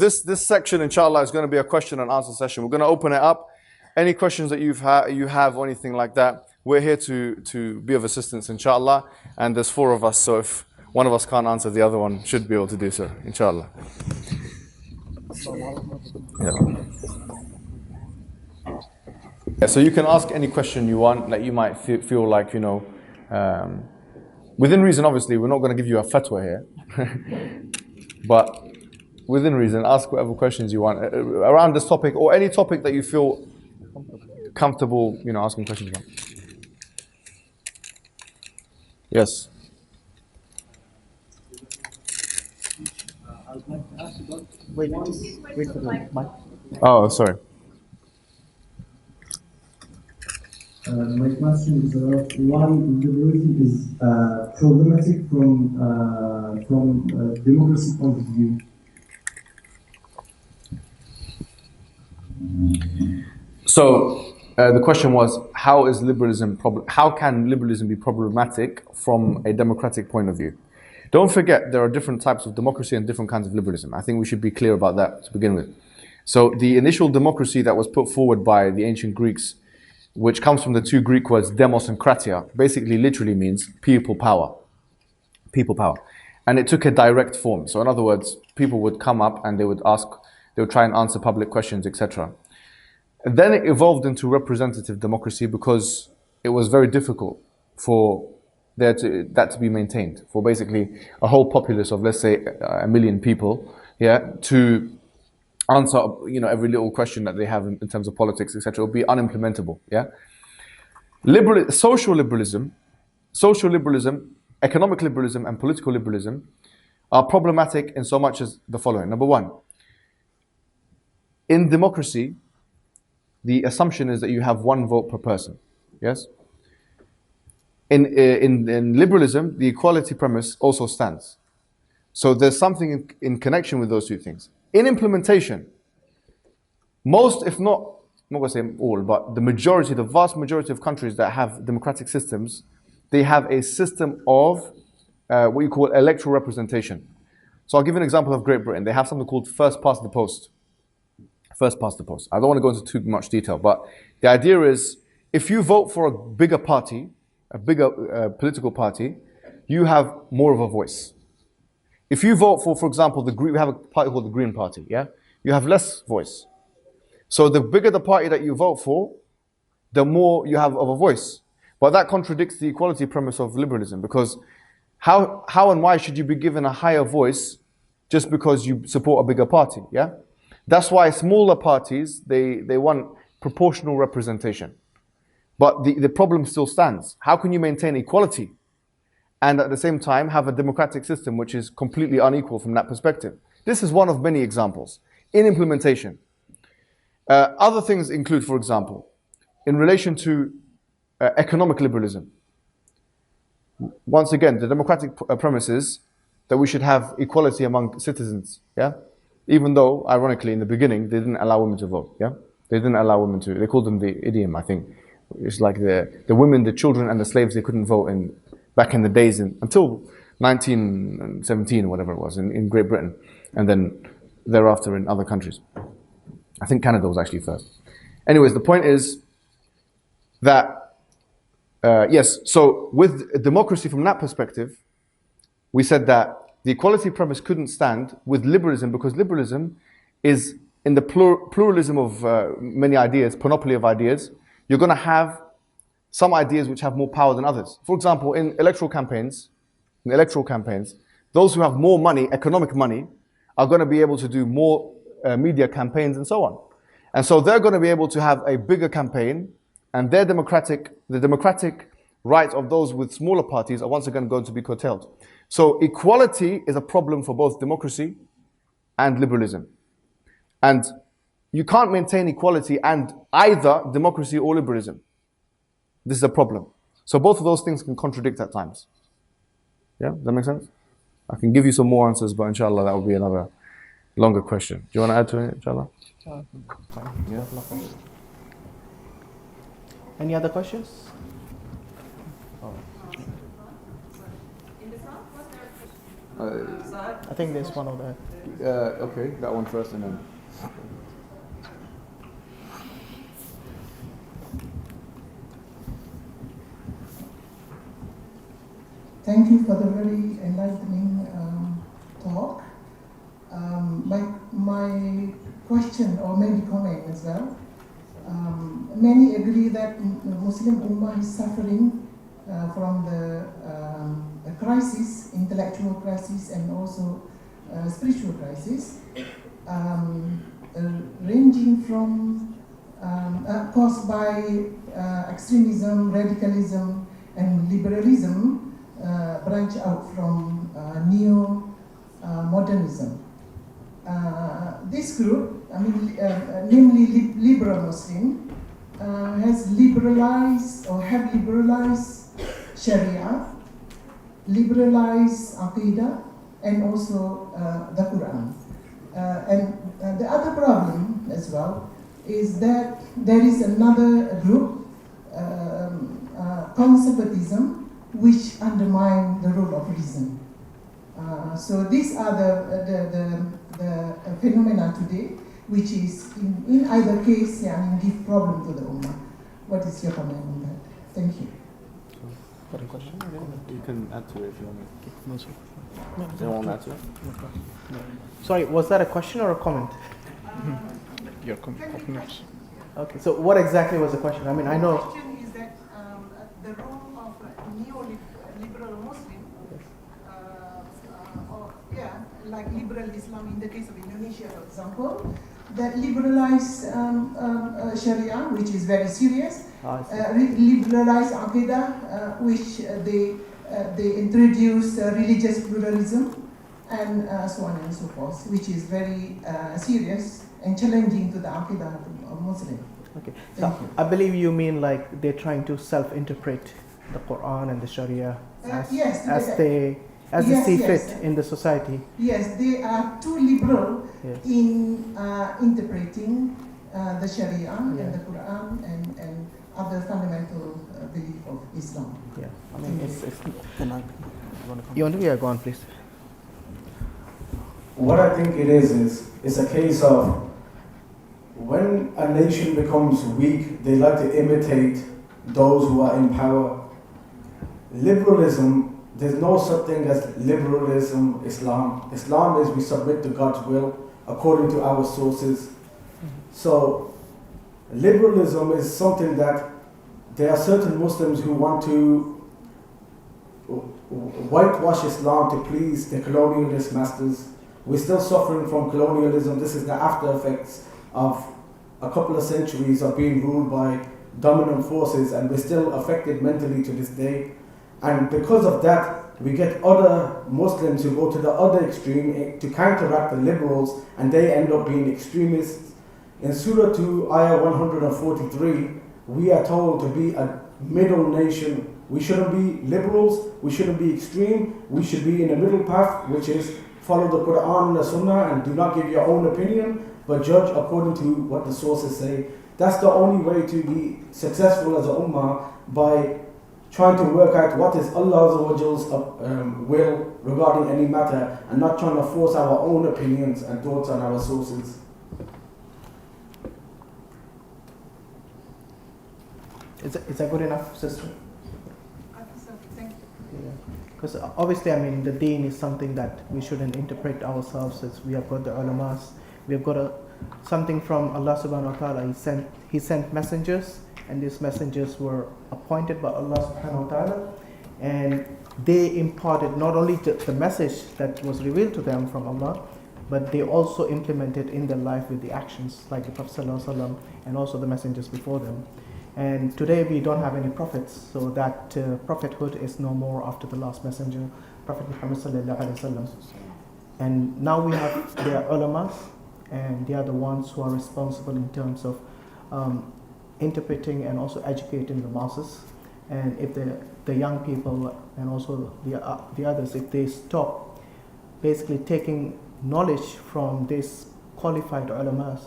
This section, inshallah, is going to be a question and answer session. We're going to open it up. Any questions that you have or anything like that, we're here to be of assistance, inshallah. And there's 4 of us, so if one of us can't answer, the other one should be able to do so, inshallah. Yeah, so you can ask any question you want, that you might feel like, within reason, obviously. We're not going to give you a fatwa here. But within reason, ask whatever questions you want around this topic, or any topic that you feel comfortable, asking questions about. Yes. I would like to ask about. Wait for the mic. Oh, sorry. My question is about why liberalism is problematic from democracy point of view. So the question was, how can liberalism be problematic from a democratic point of view? Don't forget, there are different types of democracy and different kinds of liberalism. I think we should be clear about that to begin with. So the initial democracy that was put forward by the ancient Greeks, which comes from the 2 Greek words demos and kratia, basically literally means people power. People power. And it took a direct form. So in other words, people would come up and they would try and answer public questions, etc. Then it evolved into representative democracy because it was very difficult for that to be maintained, for basically a whole populace of, let's say, 1 million people, to answer, every little question that they have in terms of politics, etc. Would be unimplementable. Social liberalism, economic liberalism, and political liberalism are problematic in so much as the following. Number 1, in democracy, the assumption is that you have 1 vote per person. Yes. In liberalism, the equality premise also stands. So there's something in connection with those 2 things. In implementation, most, if not, I'm not going to say all, but the vast majority of countries that have democratic systems, they have a system of what you call electoral representation. So I'll give you an example of Great Britain. They have something called first past the post. First past the post. I don't want to go into too much detail, but the idea is, if you vote for a bigger party, a bigger political party, you have more of a voice. If you vote for example, we have a party called the Green Party, you have less voice. So the bigger the party that you vote for, the more you have of a voice. But that contradicts the equality premise of liberalism, because how and why should you be given a higher voice just because you support a bigger party? That's why smaller parties, they want proportional representation. But the problem still stands. How can you maintain equality and at the same time have a democratic system which is completely unequal from that perspective? This is one of many examples in implementation. Other things include, for example, in relation to economic liberalism. Once again, the democratic premise is that we should have equality among citizens, even though, ironically, in the beginning, they didn't allow women to vote, They didn't allow women to, they called them the idiom, I think. It's like the women, the children, and the slaves, they couldn't vote back in the days until 1917 or whatever it was in Great Britain, and then thereafter in other countries. I think Canada was actually first. Anyways, the point is that, yes, so with democracy from that perspective, we said that the equality premise couldn't stand with liberalism, because liberalism is in the pluralism of many ideas, panoply of ideas. You're going to have some ideas which have more power than others. For example, in electoral campaigns, those who have more money, economic money, are going to be able to do more media campaigns and so on. And so they're going to be able to have a bigger campaign, and the democratic rights of those with smaller parties are once again going to be curtailed. So equality is a problem for both democracy and liberalism. And you can't maintain equality and either democracy or liberalism. This is a problem. So both of those things can contradict at times. Yeah, does that make sense? I can give you some more answers, but inshallah that will be another longer question. Do you want to add to it, inshallah? Yeah. Any other questions? I think there's one of that. Okay, that one first and then. Thank you for the very enlightening talk. My question, or maybe comment as well, many agree that the Muslim Ummah is suffering from the crisis, intellectual crisis, and also spiritual crisis, ranging from caused by extremism, radicalism, and liberalism, branch out from neo-modernism. This group, namely liberal Muslim, has liberalized or have liberalized sharia, liberalized aqidah, and also the Quran. And the other problem as well is that there is another group, conservatism, which undermine the role of reason. So these are the phenomena today, which is in either case give problem to the Ummah. What is your comment on that? Thank you. Got a question? You can add to it if you want. No, sir. They won't add to it? No. Sorry, was that a question or a comment? Your comments. Okay, so what exactly was the question? I mean, I know. The question is that the role of neo-liberal Muslim, like liberal Islam in the case of Indonesia, for example, that liberalized Sharia, which is very serious, liberalized Aqidah, which they introduced religious pluralism, and so on and so forth, which is very serious and challenging to the Aqidah of Muslim. Okay, so I believe you mean like they're trying to self-interpret the Quran and the Sharia as they see fit in the society. Yes, they are too liberal in interpreting the Sharia and the Quran and other fundamental belief of Islam. Yeah, I mean, it's you want to go on, please. What I think it is a case of when a nation becomes weak, they like to imitate those who are in power. Liberalism, there's no such thing as liberalism, Islam. Islam is we submit to God's will according to our sources. So liberalism is something that there are certain Muslims who want to whitewash Islam to please the colonialist masters. We're still suffering from colonialism. This is the after effects of a couple of centuries of being ruled by dominant forces, and we're still affected mentally to this day. And because of that, we get other Muslims who go to the other extreme to counteract the liberals, and they end up being extremists. In Surah 2, Ayah 143, we are told to be a middle nation. We shouldn't be liberals, we shouldn't be extreme, we should be in the middle path, which is follow the Quran and the Sunnah and do not give your own opinion, but judge according to what the sources say. That's the only way to be successful as a ummah, by trying to work out what is Allah's will regarding any matter, and not trying to force our own opinions and thoughts on our sources. Is that good enough, sister? Thank you. Because obviously, I mean, the deen is something that we shouldn't interpret ourselves as we have got the ulamas. We have got something from Allah subhanahu wa ta'ala. He sent messengers, and these messengers were appointed by Allah subhanahu wa ta'ala, and they imparted not only the message that was revealed to them from Allah, but they also implemented in their life with the actions, like the Prophet sallallahu alaihi wasallam and also the messengers before them. And today we don't have any prophets, so that prophethood is no more after the last messenger, Prophet Muhammad sallallahu alaihi wasallam. And now we have their ulamas, and they are the ones who are responsible in terms of interpreting and also educating the masses. And if the young people and also the others, if they stop basically taking knowledge from these qualified ulamas,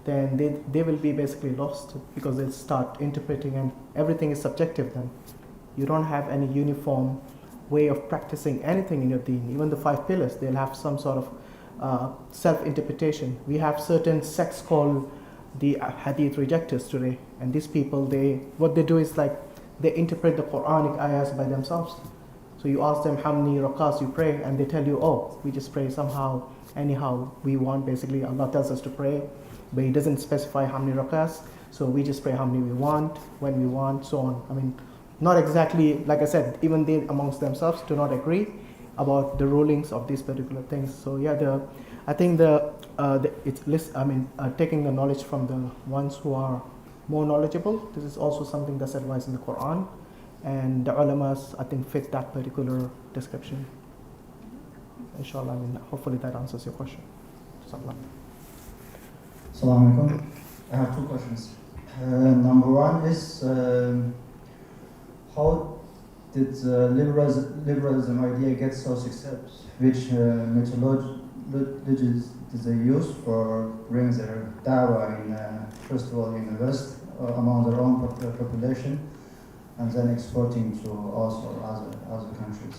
then they will be basically lost, because they'll start interpreting, and everything is subjective then. You don't have any uniform way of practicing anything in your deen. Even the 5 pillars, they'll have some sort of self-interpretation. We have certain sects called the hadith rejectors today, and these people, what they do is like they interpret the Quranic ayahs by themselves. So you ask them how many rakahs you pray, and they tell you, oh, we just pray somehow, anyhow we want. Basically, Allah tells us to pray, but He doesn't specify how many rakahs, so we just pray how many we want, when we want, so on. I mean, not exactly, like I said, even they amongst themselves do not agree about the rulings of these particular things. So yeah, I think taking the knowledge from the ones who are more knowledgeable. This is also something that's advised in the Quran, and the ulamas, I think, fit that particular description. Inshallah, I mean, hopefully that answers your question. Assalamu alaikum. I have 2 questions. Number 1 is how did the liberalism idea get so successful? Which methodologies did they use for bringing their dawah in, first of all, in the West, among their own population, and then exporting to also other countries?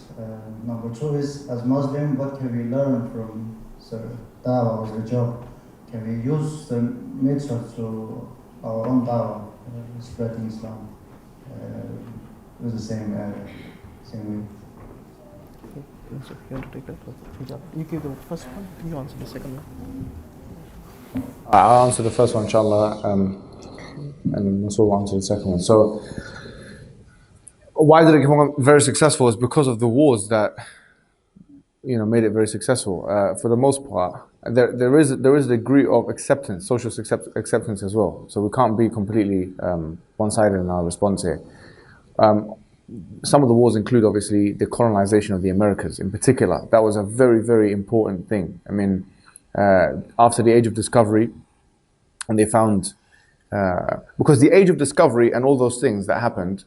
Number 2 is, as Muslim, what can we learn from the dawah or the job? Can we use the method to our own dawah, spreading Islam with the same way? You want to take that? Hijab. You give the first one, you answer the second one. I'll answer the first one, inshallah, and then Masood will answer the second one. So, why did it become very successful? Is because of the wars that made it very successful. For the most part, there is a degree of acceptance, social acceptance as well. So we can't be completely one-sided in our response here. Some of the wars include, obviously, the colonization of the Americas in particular. That was a very, very important thing. I mean, after the Age of Discovery, and they found, because the Age of Discovery and all those things that happened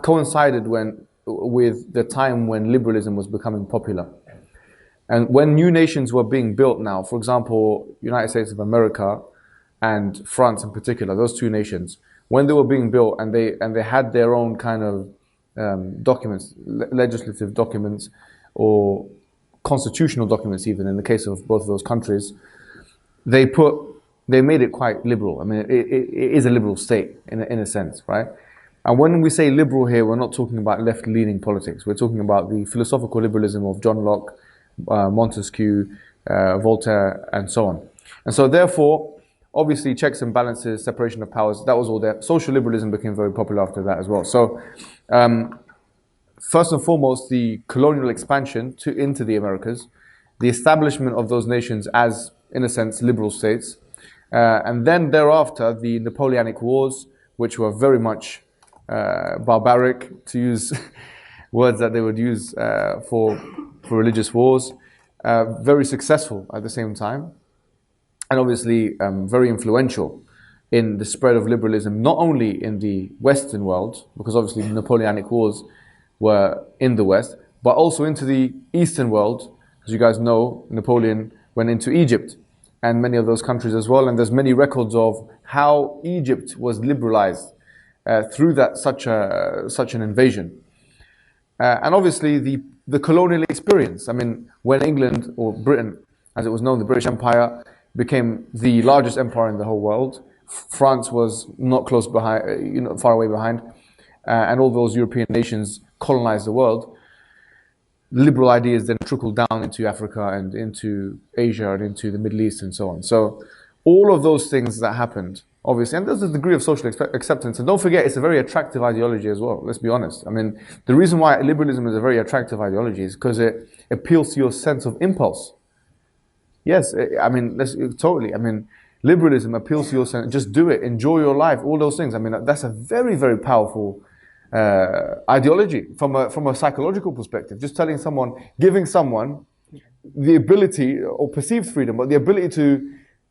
coincided with the time when liberalism was becoming popular. And when new nations were being built now, for example, United States of America and France in particular, those 2 nations, when they were being built and they had their own kind of documents, legislative documents or constitutional documents, even in the case of both of those countries, they made it quite liberal. I mean, it is a liberal state in a sense, right? And when we say liberal here, we're not talking about left-leaning politics. We're talking about the philosophical liberalism of John Locke, Montesquieu, Voltaire, and so on. And so therefore, obviously, checks and balances, separation of powers, that was all there. Social liberalism became very popular after that as well. So, first and foremost, the colonial expansion into the Americas, the establishment of those nations as, in a sense, liberal states, and then thereafter, the Napoleonic Wars, which were very much barbaric, to use words that they would use for religious wars, very successful at the same time, and obviously very influential in the spread of liberalism, not only in the Western world, because obviously the Napoleonic Wars were in the West, but also into the Eastern world. As you guys know, Napoleon went into Egypt and many of those countries as well, and there's many records of how Egypt was liberalized through such an invasion. And obviously the colonial experience. I mean, when England, or Britain, as it was known, the British Empire, became the largest empire in the whole world, France was not close behind, far away behind, and all those European nations colonized the world. Liberal ideas then trickled down into Africa and into Asia and into the Middle East and so on. So all of those things that happened, obviously, and there's a degree of social acceptance. And don't forget, it's a very attractive ideology as well. Let's be honest. I mean, the reason why liberalism is a very attractive ideology is because it appeals to your sense of impulse. Yes, I mean, totally. I mean, liberalism appeals to your sense. Just do it. Enjoy your life. All those things. I mean, that's a very, very powerful ideology from a psychological perspective. Just giving someone the ability, or perceived freedom, but the ability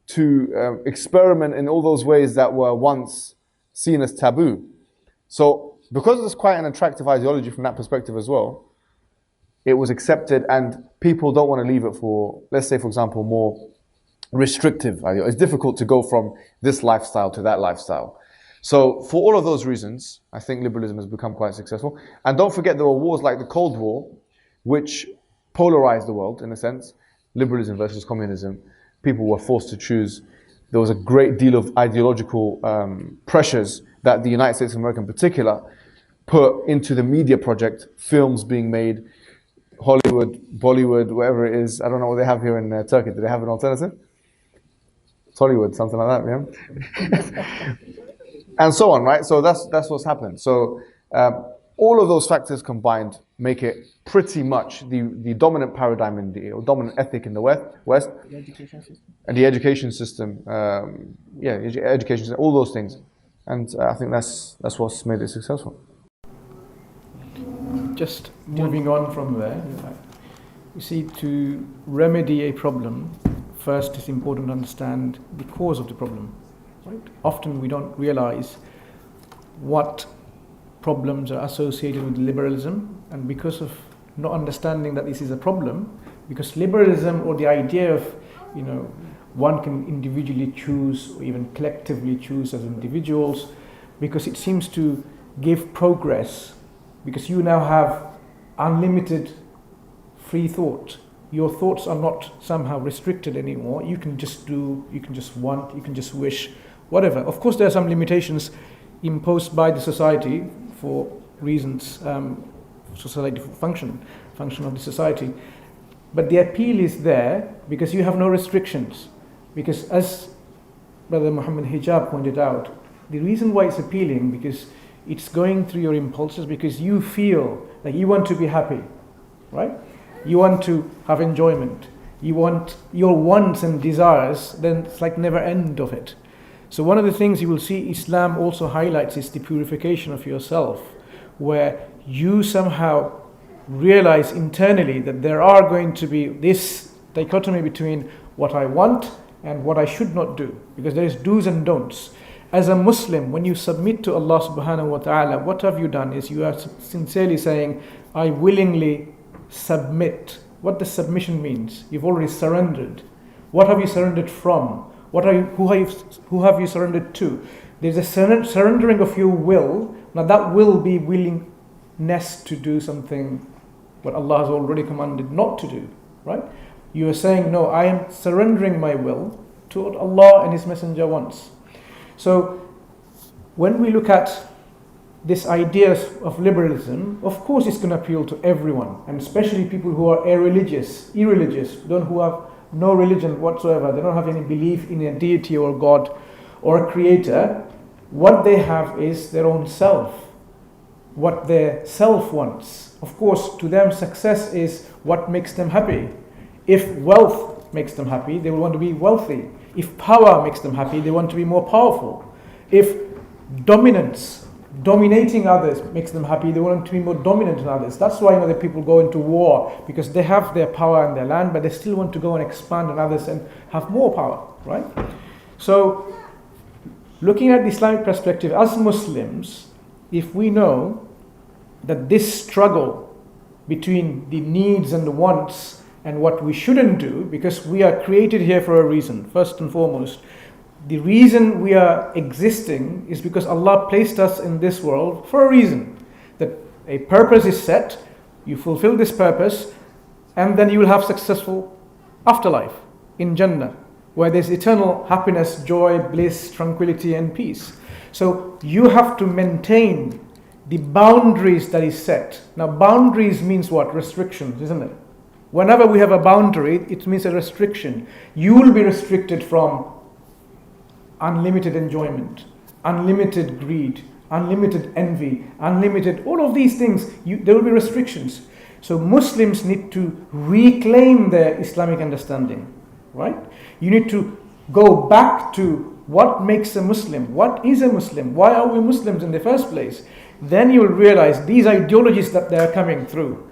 to experiment in all those ways that were once seen as taboo. So, because it's quite an attractive ideology from that perspective as well, it was accepted, and people don't want to leave it for, let's say, for example, more restrictive ideology. It's difficult to go from this lifestyle to that lifestyle. So, for all of those reasons, I think liberalism has become quite successful. And don't forget, there were wars like the Cold War, which polarized the world in a sense, liberalism versus communism. People were forced to choose. There was a great deal of ideological pressures that the United States of America in particular put into the media project, films being made, Hollywood, Bollywood, whatever it is. I don't know what they have here in Turkey. Do they have an alternative? It's Hollywood, something like that, yeah? And so on, right? So that's what's happened. So all of those factors combined make it pretty much the dominant paradigm in the, or dominant ethic in the West. The education system. And the education system, education system, all those things. And I think that's what's made it successful. Just moving on from there, you see, to remedy a problem, first it's important to understand the cause of the problem. Right? Often we don't realize what problems are associated with liberalism, and because of not understanding that this is a problem, because liberalism, or the idea of, one can individually choose or even collectively choose as individuals, because it seems to give progress, because you now have unlimited free thought. Your thoughts are not somehow restricted anymore. You can just do, you can just want, you can just wish, whatever. Of course, there are some limitations imposed by the society for reasons, society function of the society. But the appeal is there because you have no restrictions. Because as Brother Mohammed Hijab pointed out, the reason why it's appealing, because it's going through your impulses, because you feel like you want to be happy, right? You want to have enjoyment. You want your wants and desires, then it's like never end of it. So one of the things you will see Islam also highlights is the purification of yourself, where you somehow realize internally that there are going to be this dichotomy between what I want and what I should not do, because there is do's and don'ts. As a Muslim, when you submit to Allah subhanahu wa ta'ala, what have you done is you are sincerely saying, I willingly submit. What does submission means? You've already surrendered. What have you surrendered from? Who have you surrendered to? There's a surrendering of your will. Now that will be willingness to do something what Allah has already commanded not to do, right? You are saying, no, I am surrendering my will to what Allah and His Messenger wants. So when we look at this idea of liberalism, of course it's going to appeal to everyone, and especially people who are irreligious, who have no religion whatsoever. They don't have any belief in a deity or God or a creator. What they have is their own self, what their self wants. Of course, to them success is what makes them happy. If wealth makes them happy, they will want to be wealthy. If power makes them happy, they want to be more powerful. If dominating others makes them happy, they want to be more dominant than others. That's why the people go into war, because they have their power and their land, but they still want to go and expand on others and have more power, right? So, looking at the Islamic perspective, as Muslims, if we know that this struggle between the needs and the wants and what we shouldn't do, because we are created here for a reason, first and foremost. The reason we are existing is because Allah placed us in this world for a reason. That a purpose is set, you fulfill this purpose, and then you will have successful afterlife in Jannah, where there's eternal happiness, joy, bliss, tranquility, and peace. So you have to maintain the boundaries that is set. Now boundaries means what? Restrictions, isn't it? Whenever we have a boundary, it means a restriction. You will be restricted from unlimited enjoyment, unlimited greed, unlimited envy, unlimited, all of these things, there will be restrictions. So Muslims need to reclaim their Islamic understanding, right? You need to go back to what makes a Muslim, what is a Muslim, why are we Muslims in the first place? Then you will realize these ideologies that they are coming through,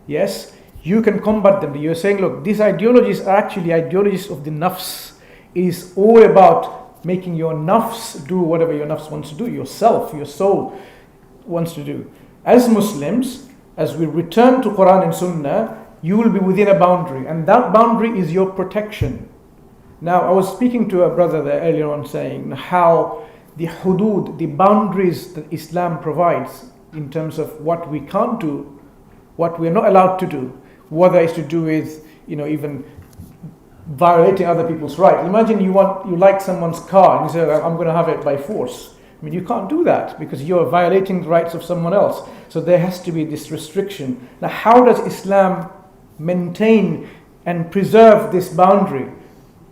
yes, you can combat them. You're saying, look, these ideologies are actually ideologies of the nafs. It is all about making your nafs do whatever your nafs wants to do, yourself, your soul wants to do. As Muslims, as we return to Quran and Sunnah, you will be within a boundary, and that boundary is your protection. Now, I was speaking to a brother there earlier on saying how the hudud, the boundaries that Islam provides in terms of what we can't do what we're not allowed to do, whether it's to do with, even violating other people's rights. Imagine you like someone's car and you say, I'm going to have it by force. I mean, you can't do that because you're violating the rights of someone else. So there has to be this restriction. Now, how does Islam maintain and preserve this boundary?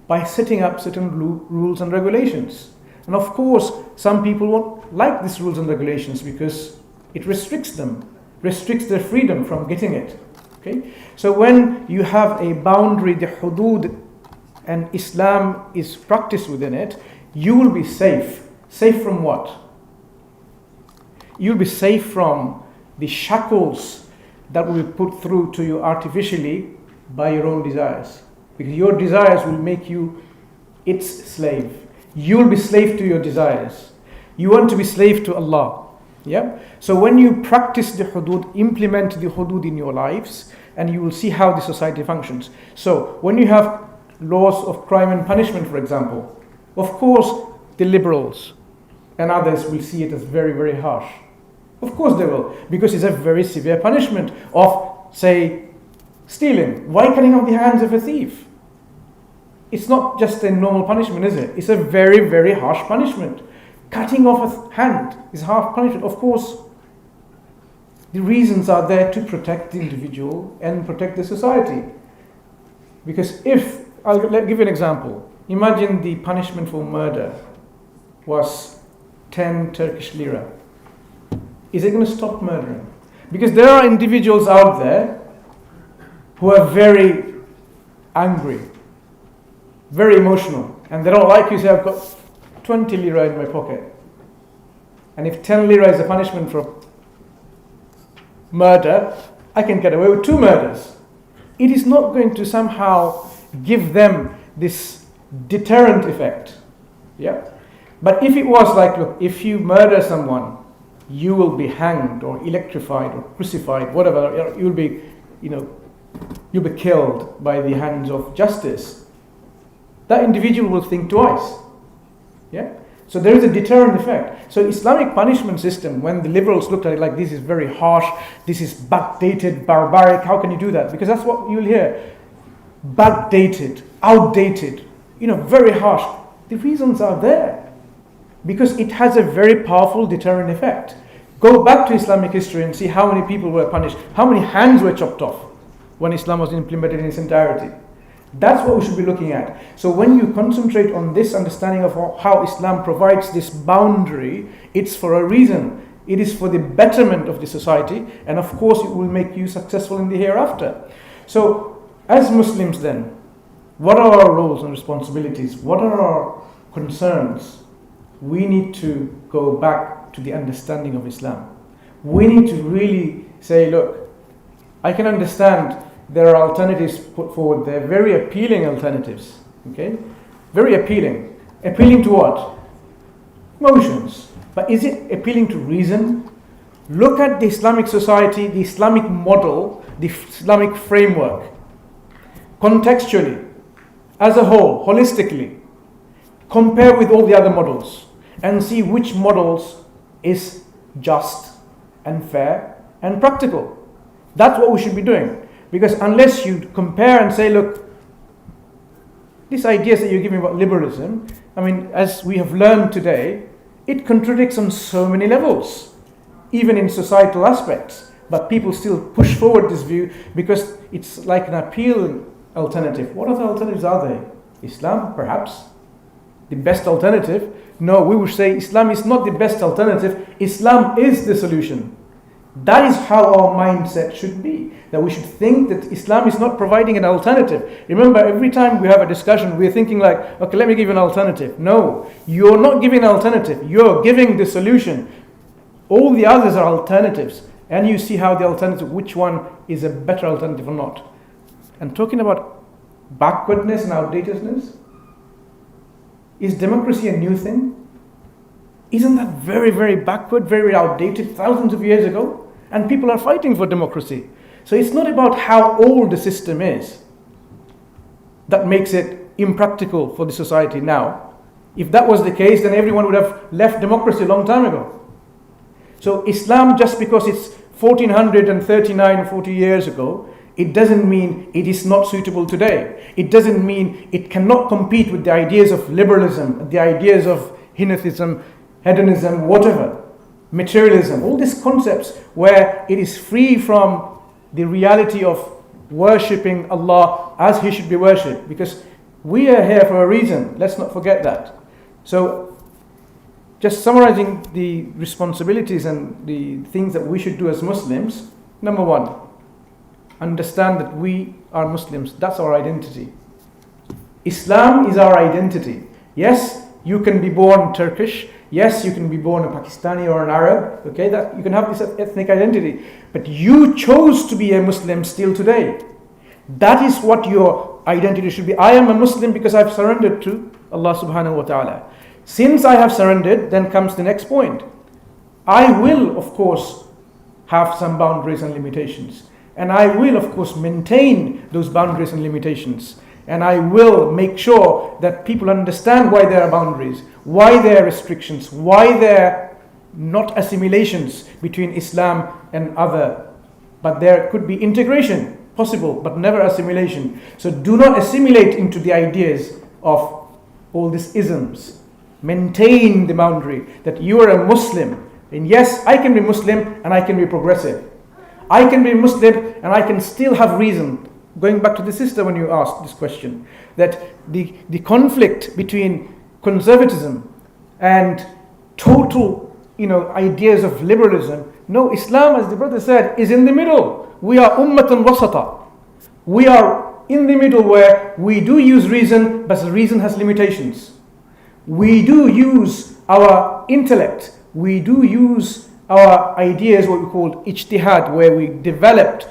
By setting up certain rules and regulations. And of course, some people won't like these rules and regulations because it restricts them, restricts their freedom from getting it. Okay? So when you have a boundary, the hudud, and Islam is practiced within it, you will be safe. Safe from what? You'll be safe from the shackles that will be put through to you artificially by your own desires. Because your desires will make you its slave. You will be slave to your desires. You want to be slave to Allah. Yeah? So when you practice the hudud, implement the hudud in your lives, and you will see how the society functions. So when you have laws of crime and punishment, for example, of course the liberals and others will see it as very, very harsh. Of course they will, because it's a very severe punishment of, say, stealing. Why cutting off the hands of a thief? It's not just a normal punishment, is it? It's a very, very harsh punishment. Cutting off a hand is harsh punishment. Of course, the reasons are there to protect the individual and protect the society. Because I'll give you an example. Imagine the punishment for murder was 10 Turkish lira. Is it going to stop murdering? Because there are individuals out there who are very angry, very emotional, and they don't like you say, I've got 20 lira in my pocket. And if 10 lira is the punishment for murder, I can get away with 2 murders. It is not going to somehow give them this deterrent effect. Yeah? But if it was like, look, if you murder someone, you will be hanged or electrified or crucified, whatever, you'll be killed by the hands of justice. That individual will think twice. Yeah? So there is a deterrent effect. So Islamic punishment system, when the liberals looked at it like this is very harsh, this is backdated, barbaric, how can you do that? Because that's what you'll hear. Backdated, outdated, very harsh. The reasons are there. Because it has a very powerful deterrent effect. Go back to Islamic history and see how many people were punished, how many hands were chopped off when Islam was implemented in its entirety. That's what we should be looking at. So when you concentrate on this understanding of how Islam provides this boundary, it's for a reason. It is for the betterment of the society, and of course it will make you successful in the hereafter. So as Muslims then, what are our roles and responsibilities? What are our concerns? We need to go back to the understanding of Islam. We need to really say, look, I can understand there are alternatives put forward. They're very appealing alternatives. Okay? Very appealing. Appealing to what? Emotions. But is it appealing to reason? Look at the Islamic society, the Islamic model, the Islamic framework. Contextually, as a whole, holistically. Compare with all the other models and see which models is just and fair and practical. That's what we should be doing. Because unless you compare and say, look, these ideas that you're giving about liberalism, I mean, as we have learned today, it contradicts on so many levels, even in societal aspects. But people still push forward this view because it's like an appealing alternative. What other alternatives are there? Islam, perhaps? The best alternative? No, we would say Islam is not the best alternative. Islam is the solution. That is how our mindset should be. That we should think that Islam is not providing an alternative. Remember, every time we have a discussion, we're thinking like, okay, let me give you an alternative. No, you're not giving an alternative. You're giving the solution. All the others are alternatives. And you see how the alternative, which one is a better alternative or not. And talking about backwardness and outdatedness, is democracy a new thing? Isn't that very, very backward, very outdated, thousands of years ago? And people are fighting for democracy. So it's not about how old the system is that makes it impractical for the society now. If that was the case, then everyone would have left democracy a long time ago. So Islam, just because it's 1439 or 40 years ago, it doesn't mean it is not suitable today. It doesn't mean it cannot compete with the ideas of liberalism, the ideas of hedonism, whatever, materialism, all these concepts where it is free from the reality of worshipping Allah as He should be worshipped. Because we are here for a reason. Let's not forget that. So, just summarizing the responsibilities and the things that we should do as Muslims. Number one, understand that we are Muslims. That's our identity. Islam is our identity. Yes, you can be born Turkish. Yes, you can be born a Pakistani or an Arab. Okay, that you can have this ethnic identity. But you chose to be a Muslim still today. That is what your identity should be. I am a Muslim because I've surrendered to Allah subhanahu wa ta'ala. Since I have surrendered, then comes the next point. I will, of course, have some boundaries and limitations. And I will, of course, maintain those boundaries and limitations. And I will make sure that people understand why there are boundaries, why there are restrictions, why there are not assimilations between Islam and other. But there could be integration possible, but never assimilation. So do not assimilate into the ideas of all these isms. Maintain the boundary that you are a Muslim. And yes, I can be Muslim and I can be progressive. I can be Muslim and I can still have reason. Going back to the sister when you asked this question, that the conflict between conservatism and total, ideas of liberalism. No, Islam, as the brother said, is in the middle. We are ummatan wasata. We are in the middle where we do use reason, but reason has limitations. We do use our intellect. We do use our ideas, what we call ijtihad, where we developed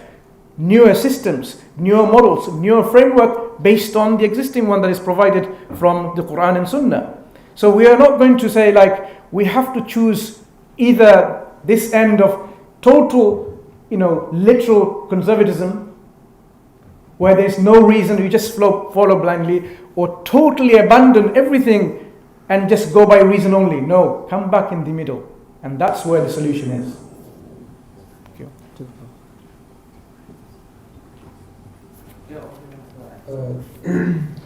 newer systems, newer models, newer framework based on the existing one that is provided from the Quran and Sunnah. So we are not going to say we have to choose either this end of total, literal conservatism, where there's no reason, we just follow blindly, or totally abandon everything and just go by reason only. No, come back in the middle. And that's where the solution is.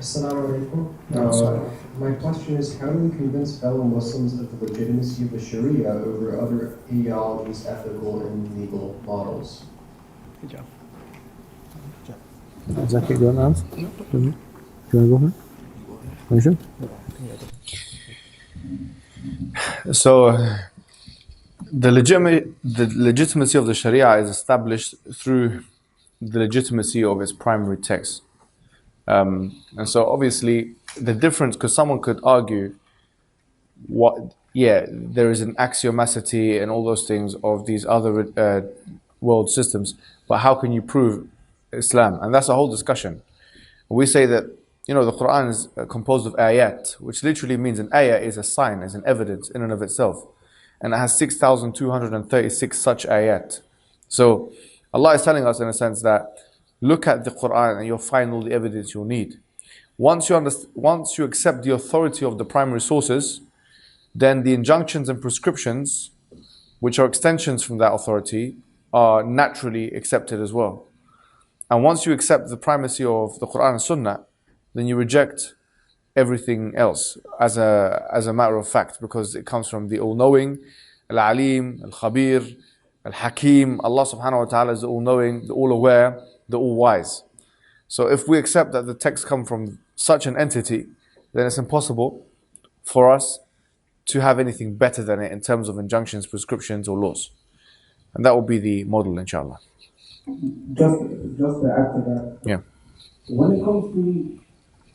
Assalamu alaikum. My question is, how do we convince fellow Muslims of the legitimacy of the sharia over other ideologies, ethical and legal models? Hijab. Zaki, do you want to answer? Do you want to go ahead? So, the legitimacy of the sharia is established through the legitimacy of its primary text. And so obviously the difference, because someone could argue there is an axiomacity and all those things of these other world systems, but how can you prove Islam? And that's a whole discussion. We say that the Quran is composed of ayat, which literally means an ayah is a sign, is an evidence in and of itself, and it has 6,236 such ayat. So Allah is telling us in a sense that look at the Quran and you'll find all the evidence you'll need. Once you accept the authority of the primary sources, then the injunctions and prescriptions, which are extensions from that authority, are naturally accepted as well. And once you accept the primacy of the Quran and Sunnah, then you reject everything else as a matter of fact, because it comes from the all-knowing, al-alim, al-khabir, al-hakim. Allah subhanahu wa ta'ala is the all-knowing, the all-aware, the all-wise. So if we accept that the text come from such an entity, then it's impossible for us to have anything better than it in terms of injunctions, prescriptions or laws. And that will be the model, inshallah. Just to add to that. Yeah. When it comes to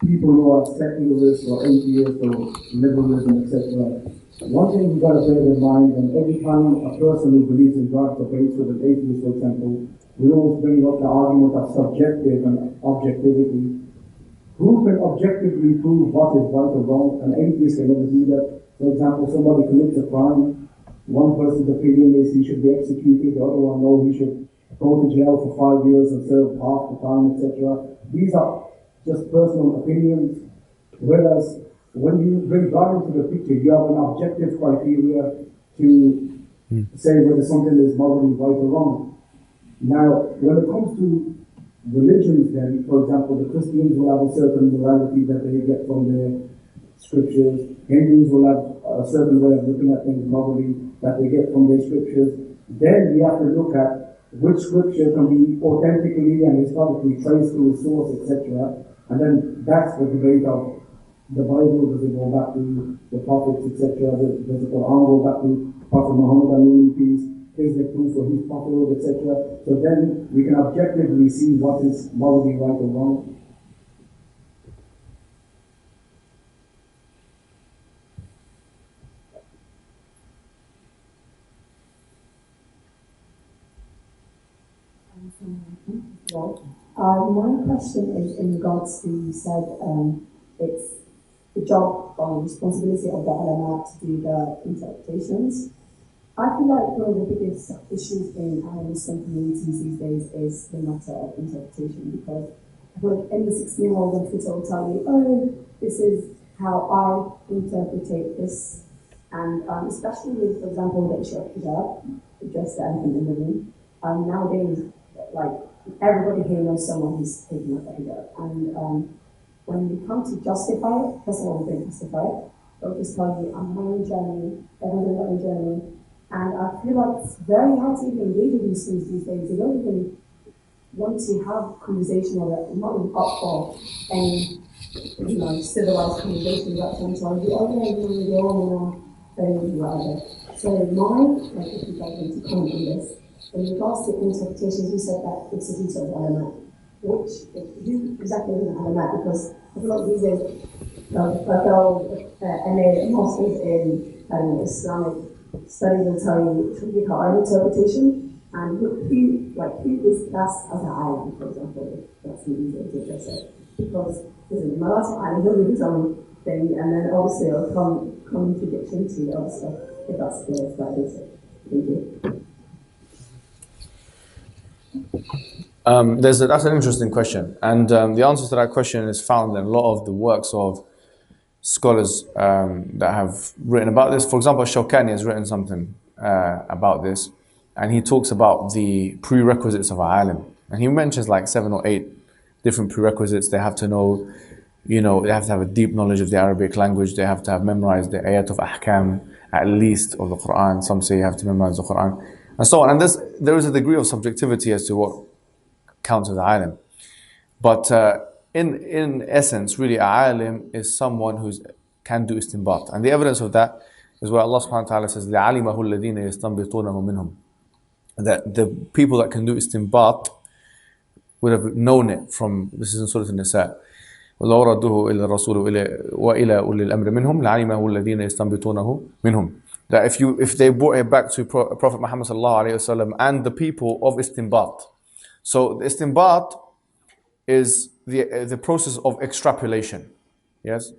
people who are secularists or atheists or liberalism, etc., one thing you've got to bear in mind, and every time a person who believes in God debates with an atheist, for example, we always bring up the argument of subjective and objectivity. Who can objectively prove what is right or wrong? An atheist can never do that. For example, somebody commits a crime, one person's opinion is he should be executed, the other one, no, he should go to jail for 5 years and serve half the time, etc. These are just personal opinions. Whereas when you bring God into the picture, you have an objective criteria to say whether something is morally right or wrong. Now, when it comes to religions, then, for example, the Christians will have a certain morality that they get from the scriptures. Hindus will have a certain way of looking at things morally that they get from their scriptures. Then we have to look at which scripture can be authentically and historically traced to its source, etc. And then that's the debate of the Bible. Does it go back to the prophets, etc.? Does the Quran go back to Prophet Muhammad and peace? Is there proof for his prophethood, etc.? So then we can objectively see what is morally right or wrong. My question is in regards to, you said it's the job or responsibility of the ulama to do the interpretations. I feel like one of the biggest issues in our Muslim communities these days is the matter of interpretation, because I feel like any 16-year-old on Twitter will tell you, oh, this is how I interpret this. And especially with, for example, the issue of hijab, just the elephant in the room. Nowadays, like, everybody here knows someone who's taking up the hijab. And when you come to justify it, first of all, we don't justify it. They'll just tell you, I'm on my own journey, everyone's on their own journey. And I feel like it's very hard to even engage with these things these days. They don't even want to have conversation or not even up for any, civilized conversations at times. So the other way, they all whatever. So if you'd like me to comment on this, in regards to interpretations, you said that it's a duty of ulama. Who exactly is an ulama? Because I feel like these days, MA masters in Islamic studies will tell you to give her own interpretation, and who is classed as an alim, for example, if that's the easier to address it. Because listen, my last alim, he'll do his own thing, and then obviously it'll come contradiction to the other stuff, if that's clear, if that is it. Thank you. That's an interesting question, and the answer to that question is found in a lot of the works of scholars that have written about this. For example, Shawkani has written something about this, and he talks about the prerequisites of an alim, and he mentions like 7 or 8 different prerequisites. They have to know, they have to have a deep knowledge of the Arabic language. They have to have memorized the ayat of ahkam, at least, of the Quran. Some say you have to memorize the Quran, and so on. And there is a degree of subjectivity as to what counts as an alim. But in essence, really, an alim is someone who can do istinbat. And the evidence of that is where Allah subhanahu wa ta'ala says, لَعَلِمَهُ الَّذِينَ يَسْتَنبِطُونَهُ مِنْهُمْ. That the people that can do istinbat would have known it from, this is in Surah An-Nisa, وَلَوْ رَدُّهُ إِلَى الرَّسُولِ وَإِلَى أُولِي الْأَمْرِ مِنْهُمْ لَعَلِمَهُ الَّذِينَ يَسْتَنبِطُونَهُ مِنْهُمْ. That if they brought it back to Prophet Muhammad sallallahu alayhi wasallam and the people of istinbat. So the istinbat is the process of extrapolation. Yes,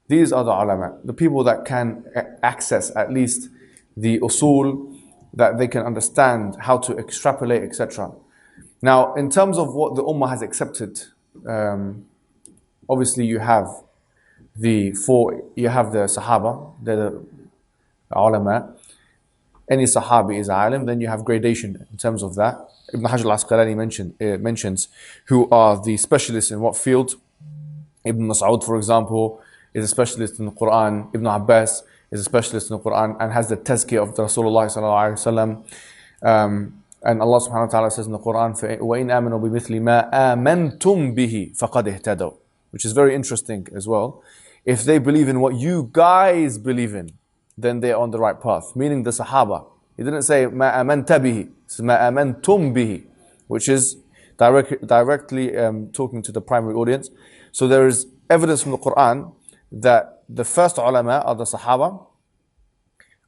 these are the ulama, the people that can access at least the usul, that they can understand how to extrapolate, etc. Now, in terms of what the ummah has accepted, obviously you have the Sahaba, they're the ulama. Any Sahabi is alim. Then you have gradation in terms of that. Ibn Hajar al-Asqalani mentions who are the specialists in what field. Ibn Mas'ud, for example, is a specialist in the Quran. Ibn Abbas is a specialist in the Quran and has the tazkiyah of the Rasulullah sallallahu alaihi wasallam. And Allah subhanahu wa ta'ala says in the Quran, وَإِنْ آمَنُوا بِمِثْلِ مَا آمَنْتُمْ بِهِ فَقَدْ اهْتَدَوْا, which is very interesting as well. If they believe in what you guys believe in, then they are on the right path. Meaning the Sahaba. He didn't say مَا آمَنْتَ بِهِ, it's مَا آمَنْتُمْ بِهِ, which is directly talking to the primary audience. So there is evidence from the Quran that the first ulama are the Sahaba.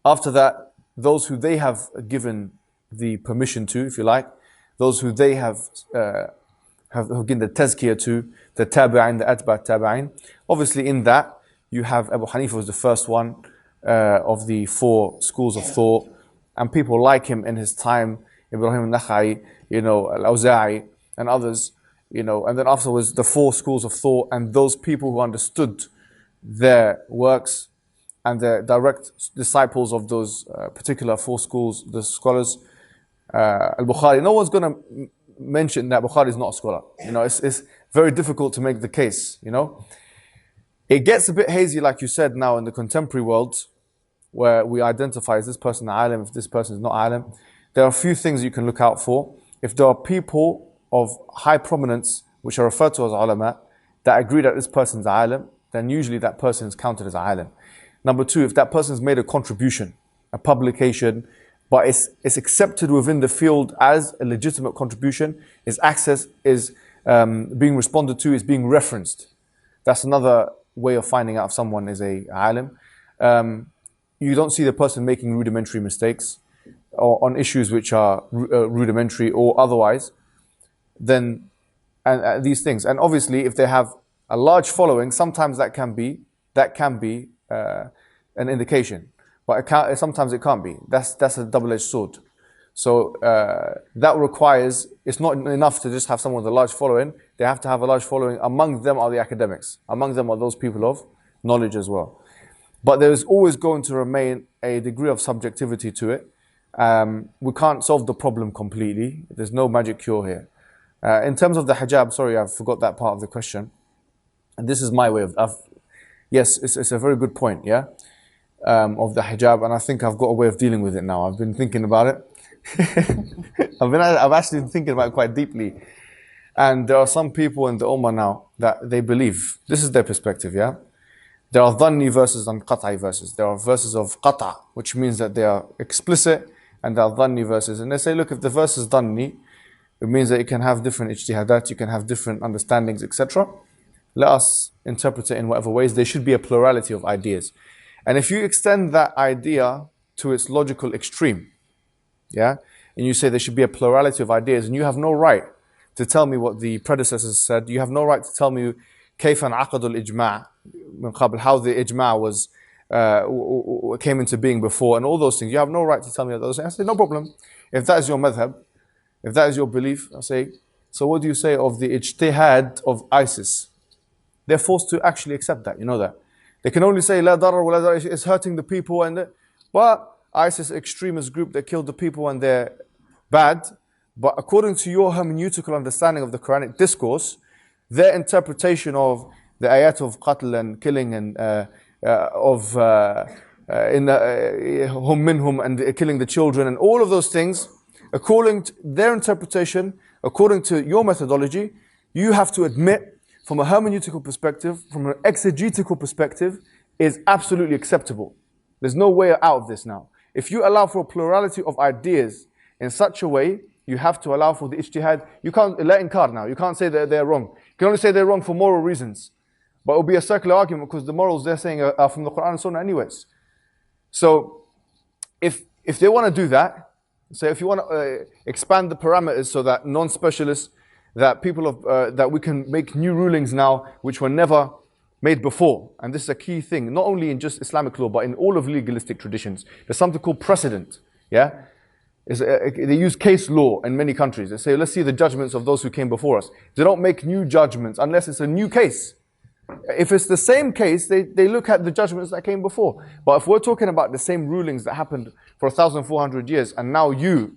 After that, those who they have given the permission to, if you like, those who they have given the tazkiyah to, the tabi'in, the atba' tabi'in. Obviously in that, you have Abu Hanifa was the first one of the 4 schools of thought, and people like him in his time, Ibrahim al-Nakhai, al-Awza'i, and others, and then afterwards the 4 schools of thought, and those people who understood their works and the direct disciples of those particular four schools, the scholars, Al-Bukhari. No one's going to mention that Bukhari is not a scholar. It's very difficult to make the case. It gets a bit hazy, like you said, now in the contemporary world, where we identify, is this person alim, if this person is not alim. There are a few things you can look out for. If there are people of high prominence, which are referred to as ulama, that agree that this person is alim, then usually that person is counted as alim. Number two, if that person has made a contribution, a publication, but it's accepted within the field as a legitimate contribution, is being responded to, is being referenced. That's another way of finding out if someone is a alim. You don't see the person making rudimentary mistakes or on issues which are rudimentary or otherwise. Then, and these things. And obviously, if they have a large following, sometimes that can be an indication. But sometimes it can't be. That's a double-edged sword. So that requires, it's not enough to just have someone with a large following. They have to have a large following. Among them are the academics. Among them are those people of knowledge as well. But there is always going to remain a degree of subjectivity to it. We can't solve the problem completely. There's no magic cure here. In terms of the hijab, sorry, I forgot that part of the question. And this is my way of yes, it's a very good point, yeah? Of the hijab, and I think I've got a way of dealing with it now. I've been thinking about it. I've actually been thinking about it quite deeply. And there are some people in the ummah now that they believe, this is their perspective, yeah? There are dhanni verses and qat'i verses. There are verses of qata', which means that they are explicit, and there are dhanni verses. And they say, look, if the verse is dhanni, it means that you can have different ijtihadat, you can have different understandings, etc. Let us interpret it in whatever ways. There should be a plurality of ideas. And if you extend that idea to its logical extreme, yeah, and you say there should be a plurality of ideas, and you have no right to tell me what the predecessors said, you have no right to tell me كيف انعقد الإجماع من قبل, how the ijma' was came into being before, and all those things. You have no right to tell me those things. I say, no problem. If that is your madhab, if that is your belief, I say, so what do you say of the ijtihad of ISIS? They're forced to actually accept that, you know that. They can only say, la darar wa la darar, it's hurting the people, but ISIS extremist group that killed the people and they're bad. But according to your hermeneutical understanding of the Quranic discourse, their interpretation of the ayat of qatl and killing and hum minhum and killing the children and all of those things, according to their interpretation, according to your methodology, you have to admit from a hermeneutical perspective, from an exegetical perspective, is absolutely acceptable. There's no way out of this now. If you allow for a plurality of ideas in such a way, you have to allow for the ijtihad. You can't la inkar now. You can't say that they're wrong. You can only say they're wrong for moral reasons. But it will be a circular argument because the morals they're saying are from the Quran and Sunnah anyways. So if they want to do that, so if you want to expand the parameters so that non-specialists, that people of that we can make new rulings now which were never made before, and this is a key thing, not only in just Islamic law but in all of legalistic traditions. There's something called precedent. Yeah, they use case law in many countries. They say, let's see the judgments of those who came before us. They don't make new judgments unless it's a new case. If it's the same case, they look at the judgments that came before. But if we're talking about the same rulings that happened for 1,400 years, and now you,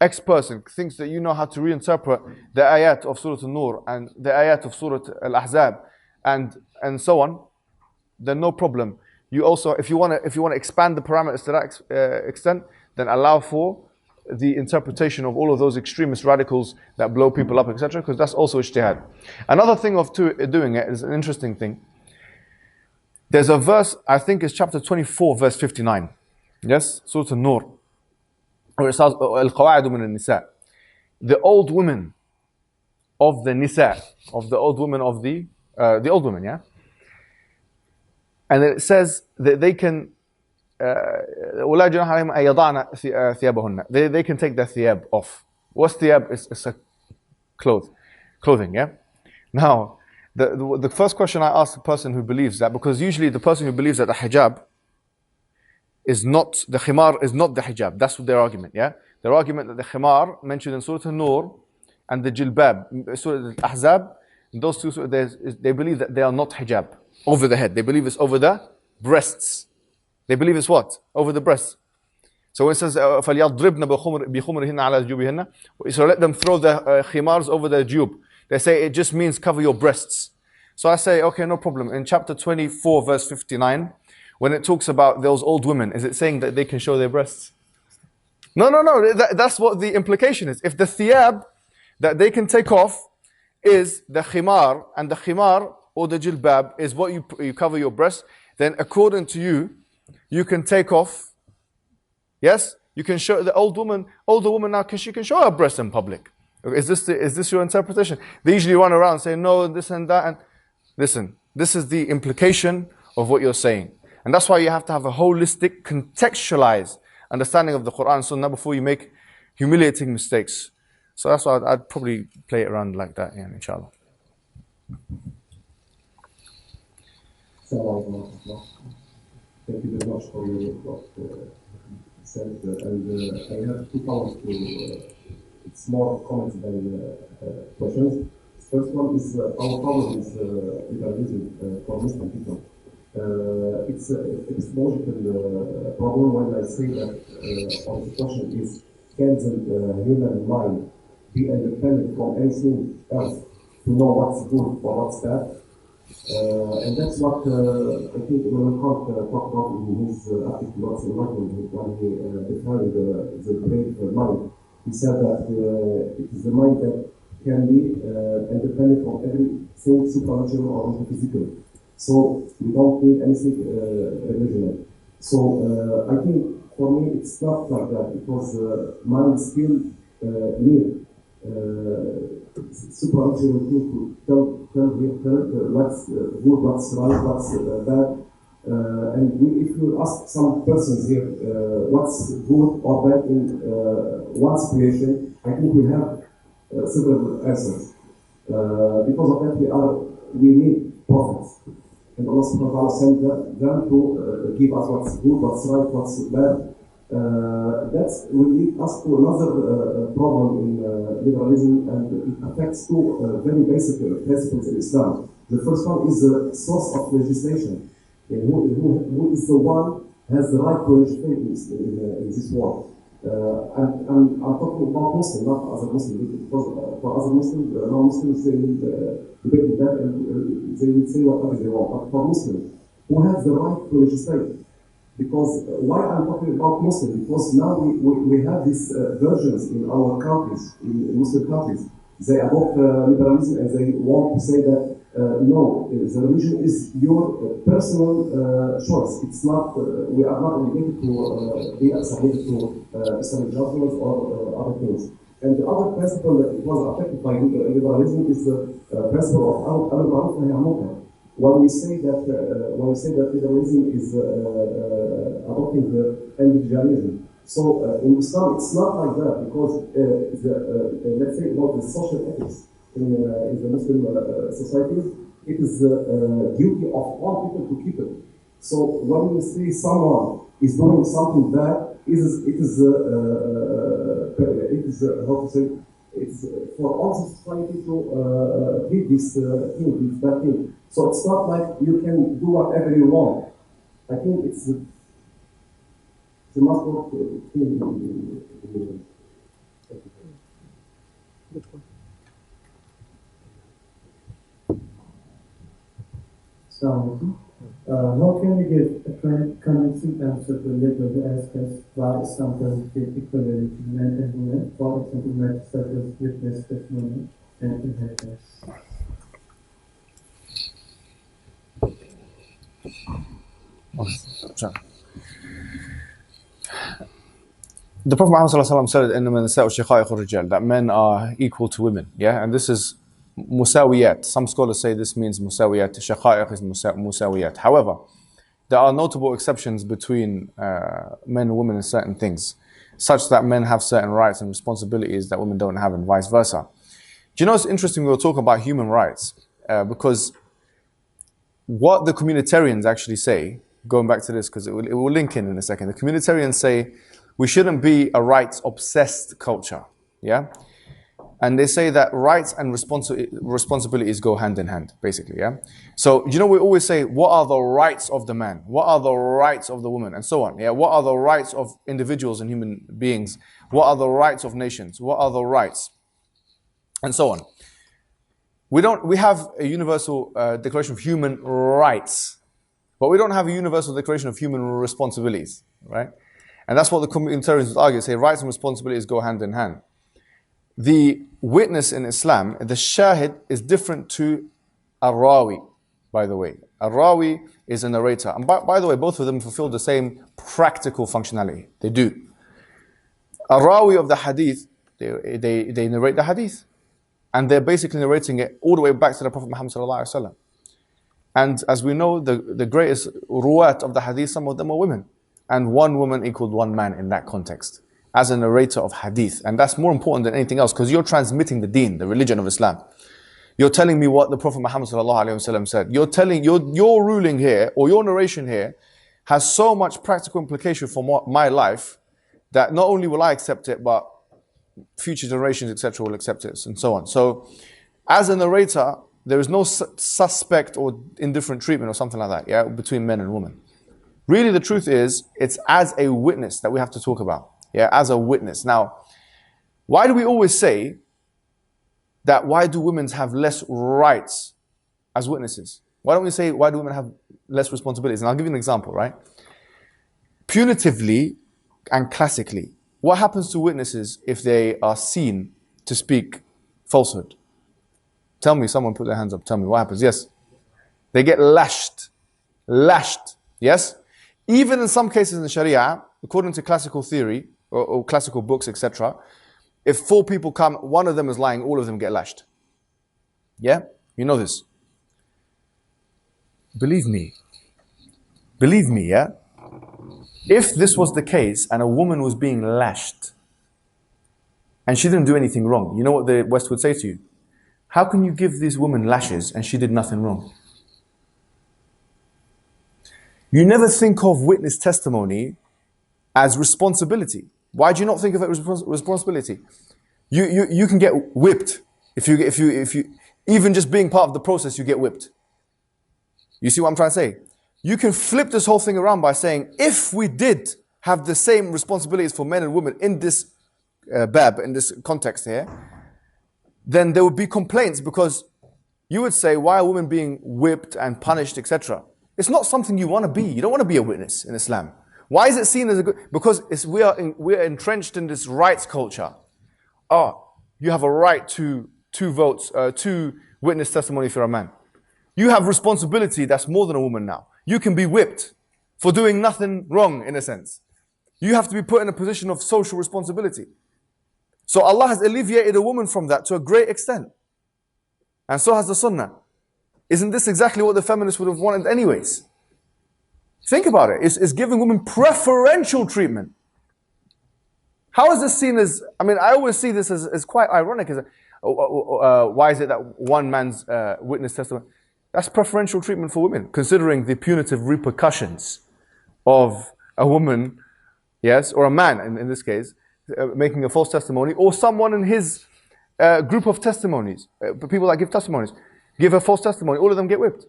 X-person, thinks that you know how to reinterpret the ayat of Surah An-Nur and the ayat of Surah Al-Ahzab and so on, then no problem. You also, if you want to expand the parameters to that extent, then allow for the interpretation of all of those extremist radicals that blow people up, etc., because that's also ijtihad. Another thing of doing it is an interesting thing. There's a verse, I think it's chapter 24, verse 59. Yes, Surah An-Nur, where it says, Al-Qawa'id min al-Nisa. The old women of the Nisa, of the old women of the old women, yeah? And it says that they can they can take their thiyab off. What's thiyab? It's a clothing, yeah? Now, the first question I ask the person who believes that, because usually the person who believes that the hijab is not, the khimar is not the hijab. That's their argument, yeah? Their argument that the khimar mentioned in Surah An-Nur and the jilbab, Surah Al-Ahzab, those two, they believe that they are not hijab, over the head. They believe it's over the breasts. They believe it's what? Over the breasts. So when it says, فَلْيَضْرِبْنَ بِخُمُرِهِنَّ عَلَى جُوبِهِنَّ, so let them throw the khimars over their jube. They say it just means cover your breasts. So I say, okay, no problem. In chapter 24, verse 59, when it talks about those old women, is it saying that they can show their breasts? No. That's what the implication is. If the thiyab that they can take off is the khimar, and the khimar or the jilbab is what you cover your breasts, then according to you, you can take off. Yes, you can show the older woman now. She can show her breasts in public. Is this your interpretation? They usually run around saying no, this and that. And listen, this is the implication of what you're saying, and that's why you have to have a holistic, contextualized understanding of the Quran and Sunnah before you make humiliating mistakes. So that's why I'd probably play it around like that, yeah, inshallah. Thank you very much for your talk. And I have 2 comments to, it's more comments than questions. First one is our problem is liberalism for Muslim people. It's an epistemological problem when I say that on the question is, can the human mind be independent from anything else to know what's good or what's bad? And that's what I think Imam Kant talked about in his article, What's Enlightenment, when he defined the brave mind. He said that it is the mind that can be independent from everything supernatural or metaphysical. So we don't need anything religious. So I think for me it's not like that, because mind still need supernatural things to tell what's good, what's right, what's bad. And if you ask some persons here what's good or bad in one's creation, I think we have several answers. Because of that, we need prophets. And Allah subhanahu wa ta'ala sent them to give us what's good, what's right, what's bad. That will lead us to another problem in liberalism, and it affects 2 very basic principles in Islam. The first one is the source of legislation. And who is the one has the right to legislate in this world? I'm talking about Muslims, not other Muslims, because for other Muslims, non-Muslims, they will debate with that and they will say whatever they want. But for Muslims, who has the right to legislate? Because why I'm talking about Muslims? Because now we have these versions in our countries, in Muslim countries. They adopt liberalism and they want to say that no, the religion is your personal choice. It's not. We are not obligated to be submitted to Islamic judgments or other things. And the other principle that was affected by liberalism is the principle of al-ma'ruf wa nahy anil munkar. When we say that liberalism is adopting the individualism, so in Islam it's not like that, because let's say about the social ethics in the Muslim societies, it is the duty of all people to keep it. So when you say someone is doing something bad, it is how to say, it's for all society to treat this thing, this bad thing. So it's not like you can do whatever you want. I think it's the must work thing. How can we give a convincing answer to liberal aspects why Islam doesn't give equality to men and women, for example, matters such as witness testimony and inheritance? The Prophet Muhammad said that men are equal to women, yeah, and this is musawiyat. Some scholars say this means musawiyat. Shaqa'iq is musawiyat. However, there are notable exceptions between men and women in certain things, such that men have certain rights and responsibilities that women don't have, and vice versa. Do you know, it's interesting we were talking about human rights, because what the communitarians actually say, going back to this because it will link in a second, the communitarians say we shouldn't be a rights-obsessed culture, yeah? And they say that rights and responsibilities go hand in hand, basically, yeah? So, you know, we always say, what are the rights of the man? What are the rights of the woman? And so on, yeah? What are the rights of individuals and human beings? What are the rights of nations? What are the rights? And so on. We have a universal declaration of human rights, but we don't have a universal declaration of human responsibilities, right? And that's what the communitarians would argue, say rights and responsibilities go hand in hand. The witness in Islam, the shahid, is different to a rawi, by the way. A rawi is a narrator. And by the way, both of them fulfill the same practical functionality. They do. A rawi of the hadith, they narrate the hadith. And they're basically narrating it all the way back to the Prophet Muhammad sallallahu alaihi wasallam. And as we know, the greatest ruwat of the hadith, some of them are women. And one woman equaled one man in that context, as a narrator of hadith. And that's more important than anything else, because you're transmitting the deen, the religion of Islam. You're telling me what the Prophet Muhammad sallallahu alaihi wasallam said. You're telling, your ruling here, or your narration here, has so much practical implication for my life, that not only will I accept it, but future generations, etc., will accept it, and so on. So, as a narrator, there is no suspect or indifferent treatment or something like that, yeah, between men and women. Really, the truth is, it's as a witness that we have to talk about, yeah, as a witness. Now, why do we always say that why do women have less rights as witnesses? Why don't we say why do women have less responsibilities? And I'll give you an example, right? Punitively and classically, what happens to witnesses if they are seen to speak falsehood? Tell me, someone put their hands up, tell me what happens. Yes. They get lashed. Lashed. Yes? Even in some cases in the sharia, according to classical theory, or classical books, etc., if 4 people come, one of them is lying, all of them get lashed. Yeah? You know this. Believe me, yeah? If this was the case and a woman was being lashed and she didn't do anything wrong, you know what the West would say to you? How can you give this woman lashes and she did nothing wrong? You never think of witness testimony as responsibility. Why do you not think of it as responsibility? You can get whipped if you even just being part of the process, you get whipped. You see what I'm trying to say? You can flip this whole thing around by saying, if we did have the same responsibilities for men and women in this bab, in this context here, then there would be complaints, because you would say, why are women being whipped and punished, etc.? It's not something you want to be. You don't want to be a witness in Islam. Why is it seen as a good? Because we are entrenched in this rights culture. Oh, you have a right to 2 votes, 2 witness testimony if you're a man. You have responsibility that's more than a woman now. You can be whipped for doing nothing wrong, in a sense. You have to be put in a position of social responsibility. So Allah has alleviated a woman from that to a great extent. And so has the Sunnah. Isn't this exactly what the feminists would have wanted anyways? Think about it. It's giving women preferential treatment. How is this seen as, I mean, I always see this as quite ironic. Why is it that one man's witness testimony? That's preferential treatment for women, considering the punitive repercussions of a woman, yes, or a man in this case, making a false testimony, or someone in his group of testimonies, people that give testimonies, give a false testimony, all of them get whipped.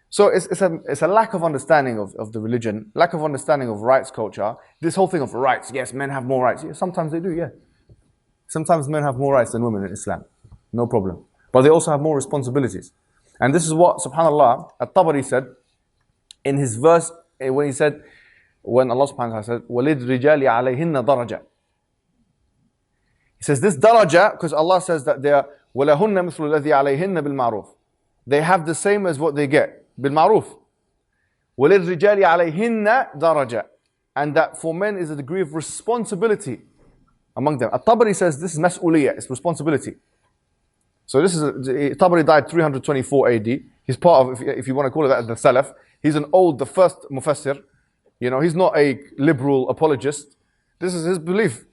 So it's a lack of understanding of the religion, lack of understanding of rights culture. This whole thing of rights, yes, men have more rights. Yeah, sometimes they do, yeah. Sometimes men have more rights than women in Islam, no problem. But they also have more responsibilities. And this is what, subhanAllah, At-Tabari said in his verse, when he said, when Allah subhanahu wa ta'ala said, وَلِلْرِجَالِ عَلَيْهِنَّ دَرَجَةً. He says this daraja, because Allah says that they are وَلَهُنَّ مِثْلُ الَّذِي عَلَيْهِنَّ بِالْمَعْرُوفِ. They have the same as what they get, بِالْمَعْرُوفِ. وَلِلْرِجَالِ عَلَيْهِنَّ دَرَجَةً. And that for men is a degree of responsibility among them. At-Tabari says this is mas'uliyah, it's responsibility. So this is, Tabari died 324 AD. He's part of, if you want to call it that, the Salaf. He's the first Mufassir. You know, he's not a liberal apologist. This is his belief.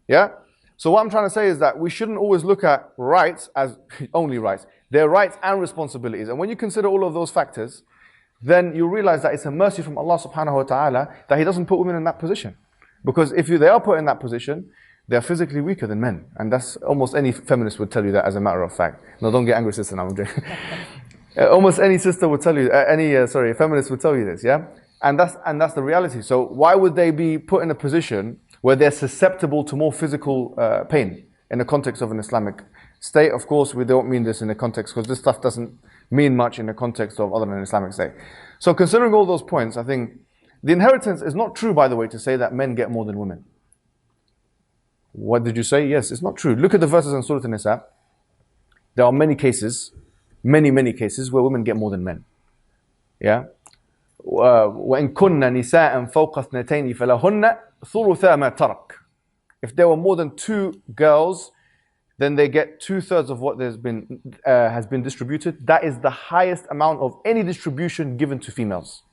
Yeah? So what I'm trying to say is that we shouldn't always look at rights as only rights. They're rights and responsibilities. And when you consider all of those factors, then you realize that it's a mercy from Allah subhanahu wa ta'ala that He doesn't put women in that position. Because if they are put in that position, they're physically weaker than men. And that's almost any feminist would tell you that as a matter of fact. No, don't get angry, sister, now I'm joking. Almost any sister would tell you, feminist would tell you this, yeah? And that's the reality. So why would they be put in a position where they're susceptible to more physical pain in the context of an Islamic state? Of course, we don't mean this in the context, because this stuff doesn't mean much in the context of other than an Islamic state. So considering all those points, I think the inheritance is not true, by the way, to say that men get more than women. What did you say? Yes, it's not true. Look at the verses in Surah An-Nisa. There are many cases, many cases where women get more than men. Yeah? وَإِن كُنَّ نِسَاءً فَوْقَ اثْنَتَيْنِ فَلَهُنَّ ثُلُثَا مَا تَرَكَ. If there were more than 2 girls, then they get 2/3 of what has been distributed. That is the highest amount of any distribution given to females.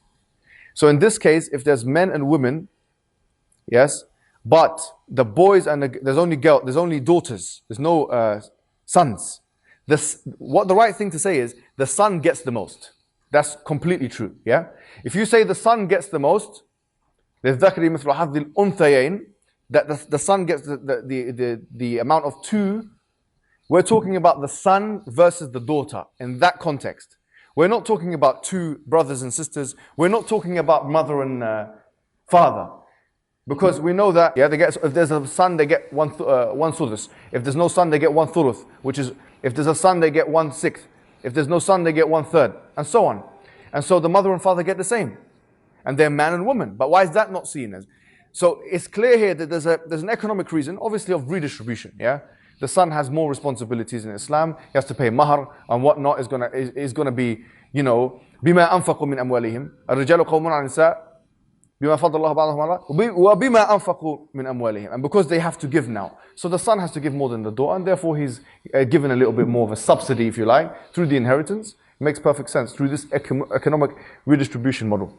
So in this case, if there's men and women, yes, but the boys and there's only daughters, there's no sons. What the right thing to say is the son gets the most. That's completely true. Yeah. If you say the son gets the most, للذكر مثل حظ الأنثيين, that the son gets the amount of 2. We're talking about the son versus the daughter in that context. We're not talking about 2 brothers and sisters. We're not talking about mother and father. Because we know that, yeah, if there's a son, they get one thuluth. If there's no son, they get 1 thuluth, which is, if there's a son, they get 1/6. If there's no son, they get 1/3, and so on. And so the mother and father get the same. And they're man and woman. But why is that not seen as? So it's clear here that there's an economic reason, obviously, of redistribution, yeah? The son has more responsibilities in Islam. He has to pay mahar and whatnot. Is gonna be, you know, بما أنفقوا من أموالهم الرجال قوامون على النساء بما فضل الله بعضهم على وبما أنفقوا من أموالهم. And because they have to give now, so the son has to give more than the daughter, and therefore he's given a little bit more of a subsidy, if you like, through the inheritance. It makes perfect sense through this economic redistribution model.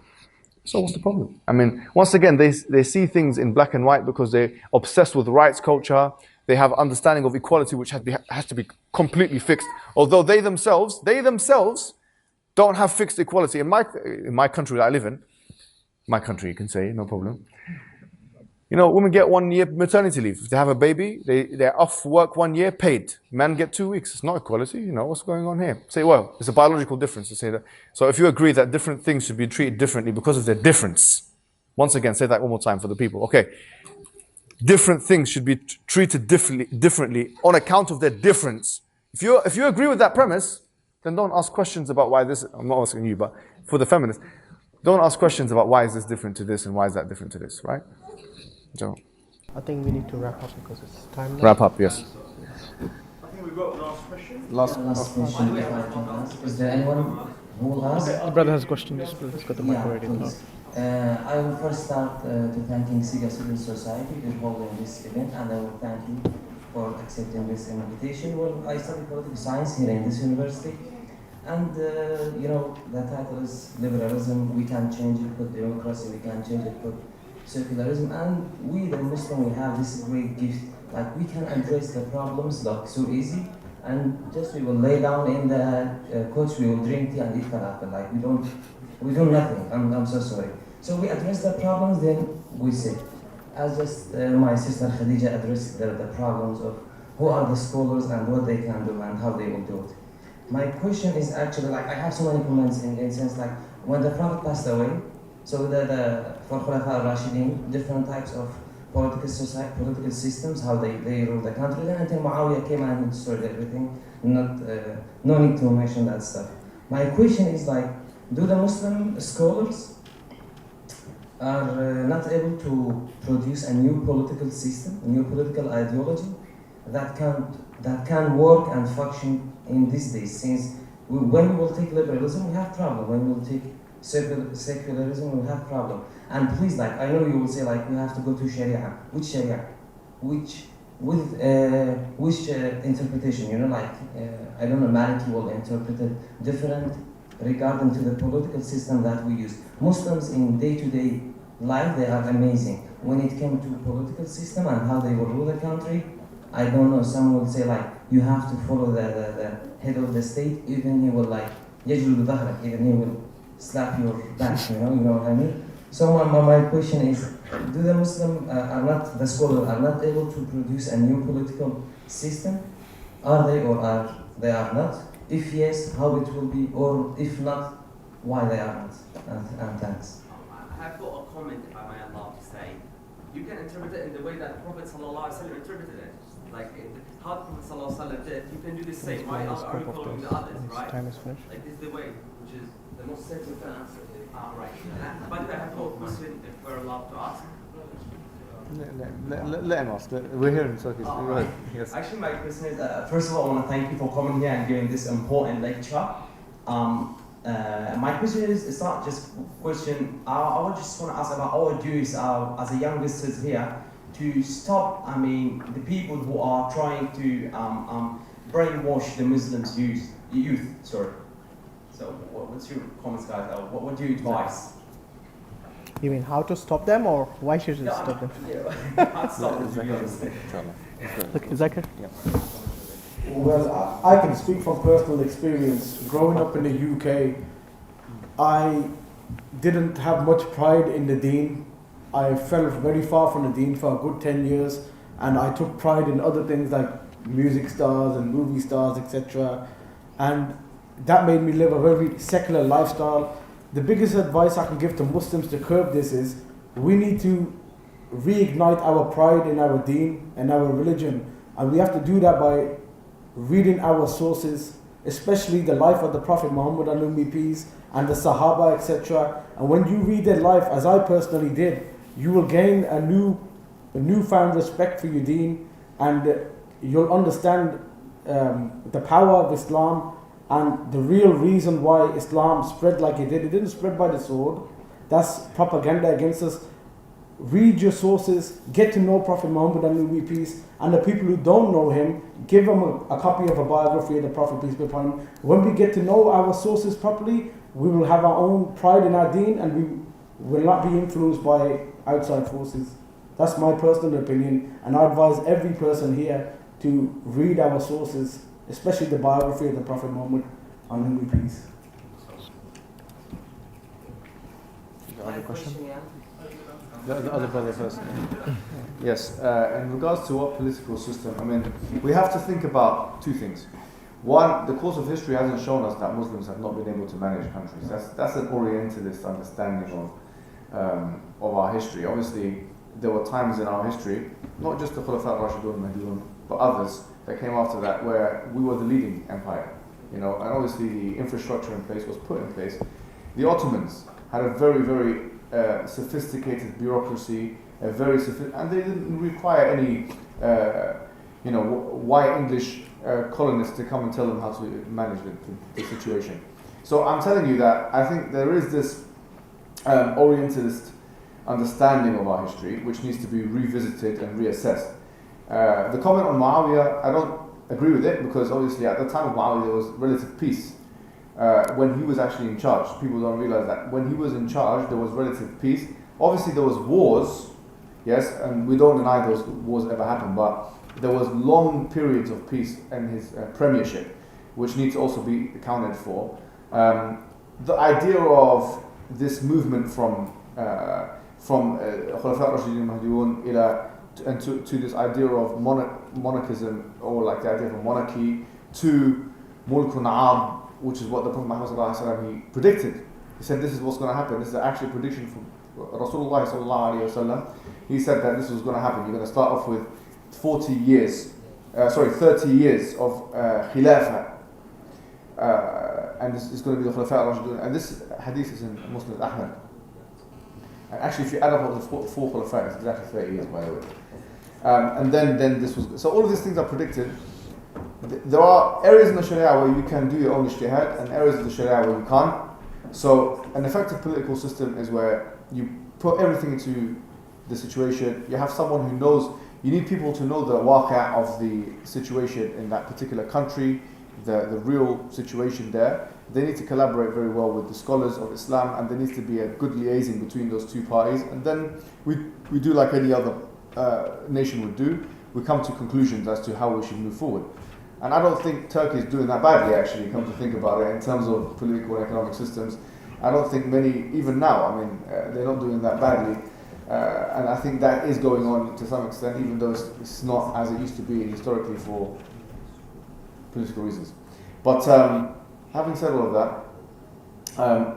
So what's the problem? I mean, once again, they see things in black and white because they're obsessed with rights culture. They have understanding of equality which has to be completely fixed. Although they themselves don't have fixed equality. In my country that I live in, my country you can say, no problem. You know, women get 1 year maternity leave. If they have a baby, they're off work 1 year paid. Men get 2 weeks. It's not equality. You know, what's going on here? Say, well, it's a biological difference to say that. So if you agree that different things should be treated differently because of their difference, once again, say that one more time for the people. Okay. Different things should be treated differently on account of their difference. If you agree with that premise, then don't ask questions about why this. I'm not asking you, but for the feminists, don't ask questions about why is this different to this and why is that different to this, right? So, I think we need to wrap up because it's time now. Wrap up, yes. I think we've got last question. Last question, if I can ask. Is there anyone who will ask? The brother has a question. Just let's got the mic already. I will first start to thanking Siga Civil Society for holding this event, and I will thank you for accepting this invitation. Well, I study political science here in this university, and you know, the title is liberalism. We can change it, put democracy. We can change it, put secularism. And we, the Muslim, we have this great gift. Like, we can address the problems like so easy, and just we will lay down in the couch, we will drink tea and eat falafel. Like, we do nothing. I'm so sorry. So we address the problems, then we sit. As just my sister Khadija addressed the problems of who are the scholars and what they can do and how they will do it. My question is actually, like, I have so many comments in sense, like, when the Prophet passed away, so for Khulafa al-Rashidin, different types of political systems, how they rule the country. Then until Muawiyah came and destroyed everything. No need to mention that stuff. My question is, like, do the Muslim scholars are not able to produce a new political system, a new political ideology that can work and function in these days? Since when we will take liberalism, we have problem. When we will take secularism, we have problem. And please, like, I know you will say, like, we have to go to sharia. Which sharia? Which interpretation? You know, like, I don't know, Maliki will interpret it different regarding to the political system that we use. Muslims in day-to-day life, they are amazing. When it came to political system and how they will rule the country, I don't know, some will say, like, you have to follow the head of the state, even he will, like, يجلد ظهرك, even he will slap your back, you know what I mean? So my question is, do the Muslim the scholars are not able to produce a new political system? Are they or are they are not? If yes, how it will be, or if not, why they are not? And thanks. I have got a comment, if I may allow to say. You can interpret it in the way that the Prophet ﷺ interpreted it. Like how the Prophet ﷺ did, you can do the same. Why are you following the others, right? Like this is the way, which is the most sensible answer. Right. By the way, I have a question if we're allowed to ask. Let him ask. We're here in Turkey. Oh, Go ahead. Yes. Actually, my question is, first of all, I want to thank you for coming here and giving this important lecture. My question is, it's not just a question, I would just want to ask about our duties as a young visitors here to stop, the people who are trying to brainwash the Muslims youth. So what's your comments, guys? What would you advise? You mean how to stop them, or why should we stop them? Yeah, stop them, to be honest. Look, Zakir? Yeah. Well, I can speak from personal experience. Growing up in the UK, I didn't have much pride in the deen. I fell very far from the deen for a good 10 years, and I took pride in other things like music stars and movie stars, etc. And that made me live a very secular lifestyle. The biggest advice I can give to Muslims to curb this is we need to reignite our pride in our deen and our religion, and we have to do that by reading our sources, especially the life of the Prophet Muhammad and peace and the Sahaba, etc. And when you read their life, as I personally did, you will gain a newfound respect for your deen, and you'll understand the power of Islam and the real reason why Islam spread like it did. It didn't spread by the sword. That's propaganda against us. Read your sources, get to know Prophet Muhammad and peace, and the people who don't know him, give them a copy of a biography of the Prophet, peace be upon him. When we get to know our sources properly, we will have our own pride in our deen, and we will not be influenced by outside forces. That's my personal opinion, and I advise every person here to read our sources, especially the biography of the Prophet Muhammad and peace. The other question? The other brother first. Yes, in regards to what political system, we have to think about two things. One, the course of history hasn't shown us that Muslims have not been able to manage countries. That's an Orientalist understanding of our history. Obviously, there were times in our history, not just the Khulafa al-Rashidun, Mahdiyun, but others that came after that, where we were the leading empire. And obviously the infrastructure in place was put in place. The Ottomans had a very, very sophisticated bureaucracy, and they didn't require any, white English colonists to come and tell them how to manage the situation. So I'm telling you that I think there is this Orientalist understanding of our history which needs to be revisited and reassessed. The comment on Muawiyah, I don't agree with it, because obviously at the time of Muawiyah there was relative peace. When he was actually in charge, people don't realize that when he was in charge there was relative peace. Obviously there was wars, yes, and we don't deny those wars ever happened, but there was long periods of peace in his premiership, which needs to also be accounted for. The idea of this movement from Khulafa al-Rashidun Mahdiyun and to this idea of monarchism, or like the idea of a monarchy, to mulkun 'am, which is what the Prophet Muhammad he predicted. He said this is what's going to happen. This is actually a prediction from Rasulullah sallallahu alaihi wasallam. He said that this was going to happen. You're going to start off with 30 years of khilafah, and this is going to be the Khulafa al-Rashidun. And this hadith is in Muslim Ahmad. And actually, if you add up all the four Khulafa, it's exactly 30 years, by the way. And then this was, so all of these things are predicted. There are areas in the Sharia where you can do your own ijtihad, and areas of the Sharia where you can't. So an effective political system is where you put everything into the situation. You have someone who knows. You need people to know the waqi' of the situation in that particular country, the real situation there. They need to collaborate very well with the scholars of Islam, and there needs to be a good liaison between those two parties. And then we do like any other nation would do. We come to conclusions as to how we should move forward. And I don't think Turkey is doing that badly, actually, come to think about it, in terms of political and economic systems. I don't think many, even now, I mean, they're not doing that badly. And I think that is going on to some extent, even though it's not as it used to be historically for political reasons. But having said all of that,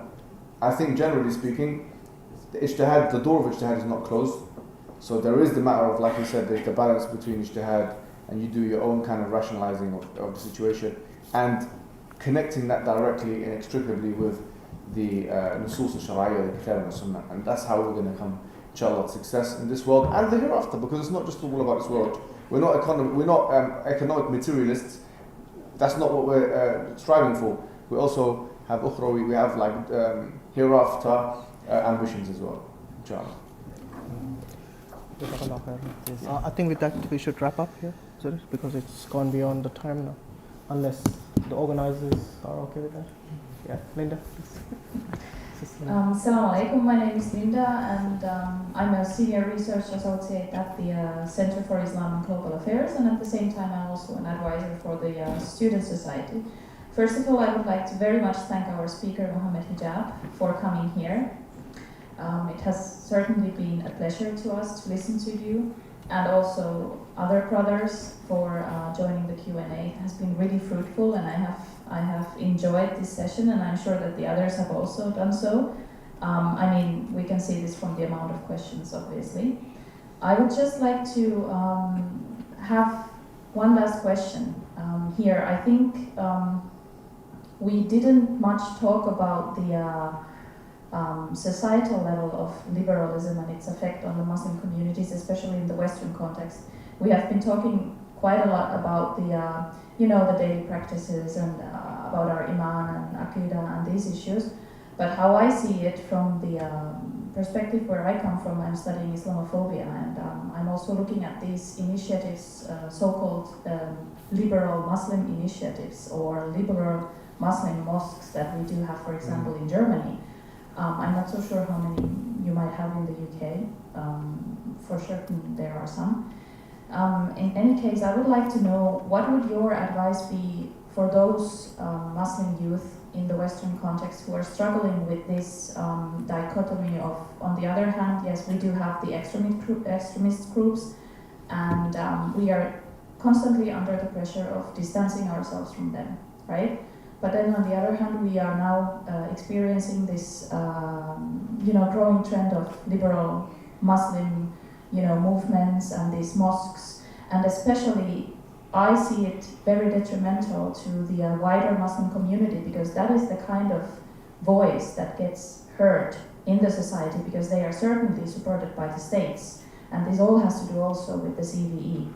I think generally speaking, the door of ijtihad is not closed. So there is the matter of, like you said, there's the balance between ijtihad and you do your own kind of rationalizing of the situation and connecting that directly, inextricably with the nusus al-sharia, the kitab and sunnah. And that's how we're going to come, inshallah, to success in this world and the hereafter, because it's not just all about this world. We're not economic materialists. That's not what we're striving for. We also have ukhrawi, we have like hereafter ambitions as well, inshallah. I think with that we should wrap up here, because it's gone beyond the time now, unless the organizers are okay with that. Yeah, Linda, please. Assalamu alaikum, my name is Linda and I'm a senior research associate at the Center for Islam and Global Affairs, and at the same time I'm also an advisor for the Student Society. First of all, I would like to very much thank our speaker, Mohammed Hijab, for coming here. It has certainly been a pleasure to us to listen to you, and also other brothers for joining the Q&A. It has been really fruitful, and I have enjoyed this session, and I'm sure that the others have also done so. I mean, we can see this from the amount of questions, obviously. I would just like to have one last question here. I think we didn't much talk about the societal level of liberalism and its effect on the Muslim communities, especially in the Western context. We have been talking quite a lot about the, the daily practices and about our iman and aqidah and these issues. But how I see it from the perspective where I come from, I'm studying Islamophobia, and I'm also looking at these initiatives, so-called liberal Muslim initiatives or liberal Muslim mosques that we do have, for example, in Germany. I'm not so sure how many you might have in the UK. For certain there are some. In any case, I would like to know, what would your advice be for those Muslim youth in the Western context who are struggling with this dichotomy of, on the other hand, yes, we do have the extremist groups, and we are constantly under the pressure of distancing ourselves from them, right? But then on the other hand, we are now experiencing this, growing trend of liberal Muslim, movements and these mosques, and especially I see it very detrimental to the wider Muslim community, because that is the kind of voice that gets heard in the society, because they are certainly supported by the states, and this all has to do also with the CVE,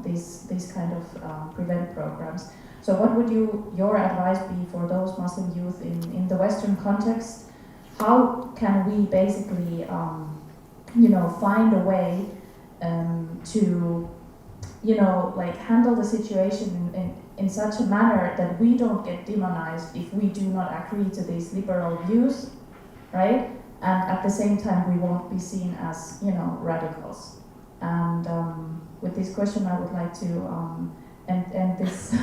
these kind of prevent programs. So what would your advice be for those Muslim youth in the Western context? How can we basically, find a way to, handle the situation in such a manner that we don't get demonized if we do not agree to these liberal views, right? And at the same time, we won't be seen as, radicals. And with this question, I would like to end this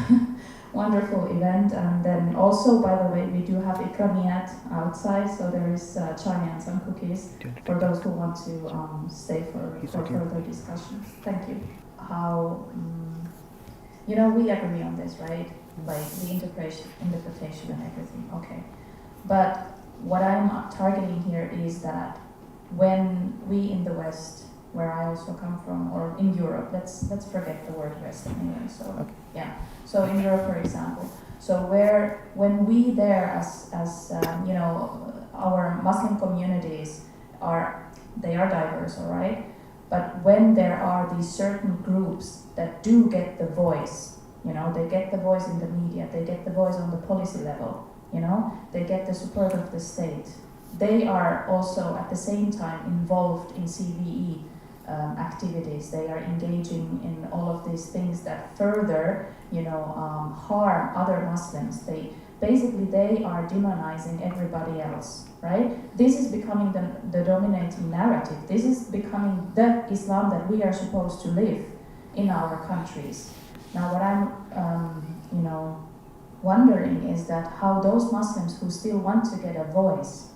wonderful event. And then also, by the way, we do have ikramiyat outside, so there is chai and some cookies for those who want to stay for further discussions. Thank you. How, we agree on this, right? Like the interpretation and everything, okay. But what I'm targeting here is that when we in the West, where I also come from, or in Europe, let's forget the word West anyway. So okay. Yeah. So in Europe, for example, when we there as our Muslim communities are diverse, all right. But when there are these certain groups that do get the voice, they get the voice in the media, they get the voice on the policy level, they get the support of the state. They are also at the same time involved in CVE activities. They are engaging in all of these things that further, harm other Muslims. They are demonizing everybody else, right? This is becoming the dominating narrative. This is becoming the Islam that we are supposed to live in our countries. Now, what I'm, wondering is that how those Muslims who still want to get a voice,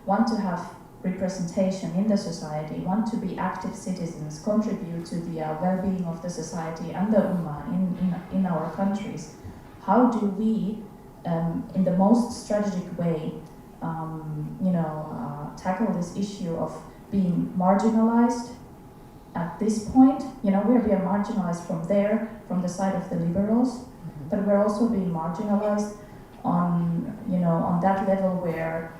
want to have representation in the society, want to be active citizens, contribute to the well-being of the society and the ummah in our countries, how do we, in the most strategic way, tackle this issue of being marginalized at this point? We are marginalized from the side of the liberals, but we're also being marginalized on that level where,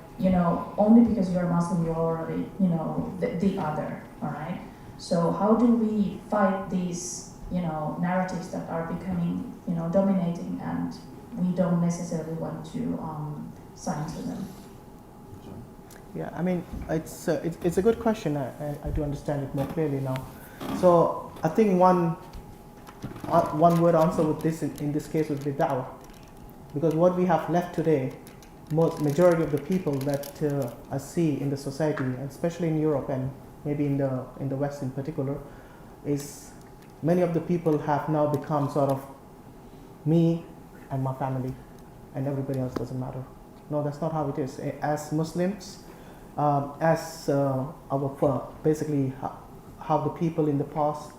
only because you're Muslim, you're already, the other, all right? So how do we fight these, narratives that are becoming, dominating, and we don't necessarily want to sign to them? Yeah, I mean, it's a good question. I do understand it more clearly now. So I think one word answer with this in this case would be da'wah, because what we have left today, majority of the people that I see in the society, and especially in Europe and maybe in the West in particular, is many of the people have now become sort of me and my family, and everybody else doesn't matter. No, that's not how it is. As Muslims, basically how the people in the past,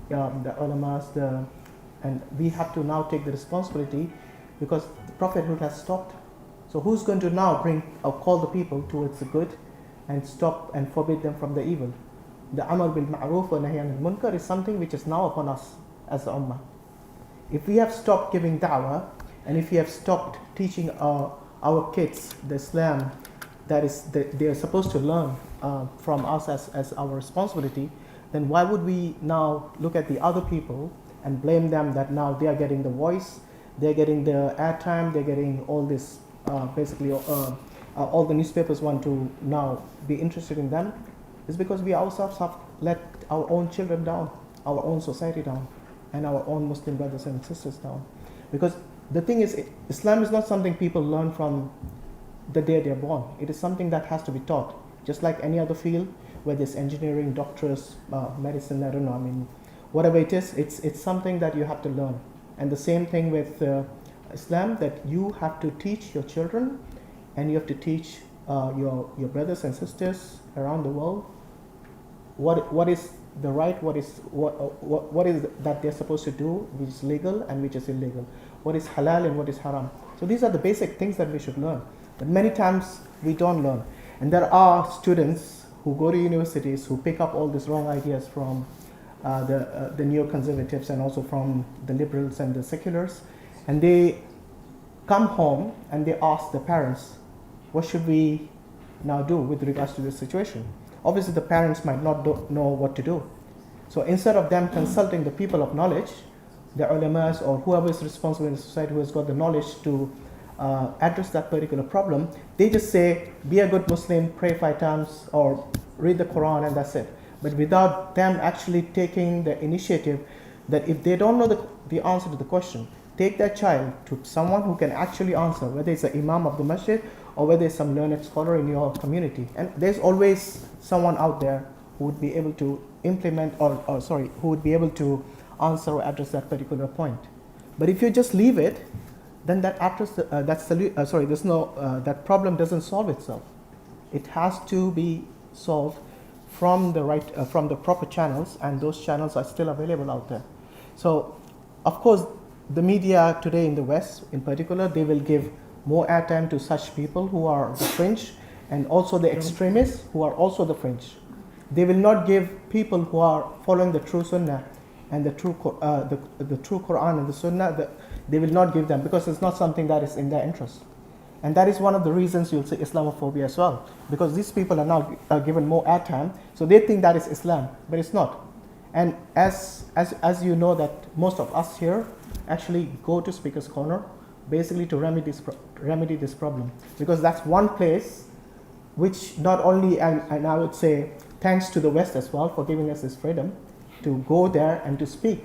the ulamas, and we have to now take the responsibility, because the prophethood has stopped. So who's going to now call the people towards the good and stop and forbid them from the evil? The amr bil ma'ruf wa nahy anil munkar is something which is now upon us as the ummah. If we have stopped giving da'wah, and if we have stopped teaching our kids the Islam that is they are supposed to learn from us as our responsibility, then why would we now look at the other people and blame them that now they are getting the voice, they're getting the airtime, they're getting all this, basically all the newspapers want to now be interested in them? It's because we ourselves have let our own children down, our own society down, and our own Muslim brothers and sisters down. Because the thing is, Islam is not something people learn from the day they're born. It is something that has to be taught, just like any other field, whether it's engineering, doctors, medicine, I don't know, I mean, whatever it is, it's something that you have to learn. And the same thing with Islam, that you have to teach your children, and you have to teach your brothers and sisters around the world what is the right, what is that they're supposed to do, which is legal and which is illegal, what is halal and what is haram. So these are the basic things that we should learn. But many times we don't learn. And there are students who go to universities who pick up all these wrong ideas from the neoconservatives and also from the liberals and the seculars. And they come home and they ask the parents, what should we now do with regards to this situation? Obviously the parents might not know what to do. So instead of them consulting the people of knowledge, the ulamas or whoever is responsible in the society who has got the knowledge to address that particular problem, they just say, be a good Muslim, pray 5 times, or read the Quran, and that's it. But without them actually taking the initiative that if they don't know the answer to the question, take that child to someone who can actually answer, whether it's an imam of the masjid or whether it's some learned scholar in your community. And there's always someone out there who would be able to implement who would be able to answer or address that particular point. But if you just leave it, then that problem doesn't solve itself. It has to be solved from the proper channels, and those channels are still available out there. So, of course, the media today in the West, in particular, they will give more airtime to such people who are the fringe, and also the extremists who are also the fringe. They will not give people who are following the true Sunnah and the true Quran and the Sunnah. They will not give them, because it's not something that is in their interest. And that is one of the reasons you'll see Islamophobia as well, because these people are now given more airtime, so they think that is Islam, but it's not. And as you know, that most of us here actually go to Speaker's Corner basically to remedy this problem, because that's one place which not only, and I would say thanks to the West as well for giving us this freedom to go there and to speak.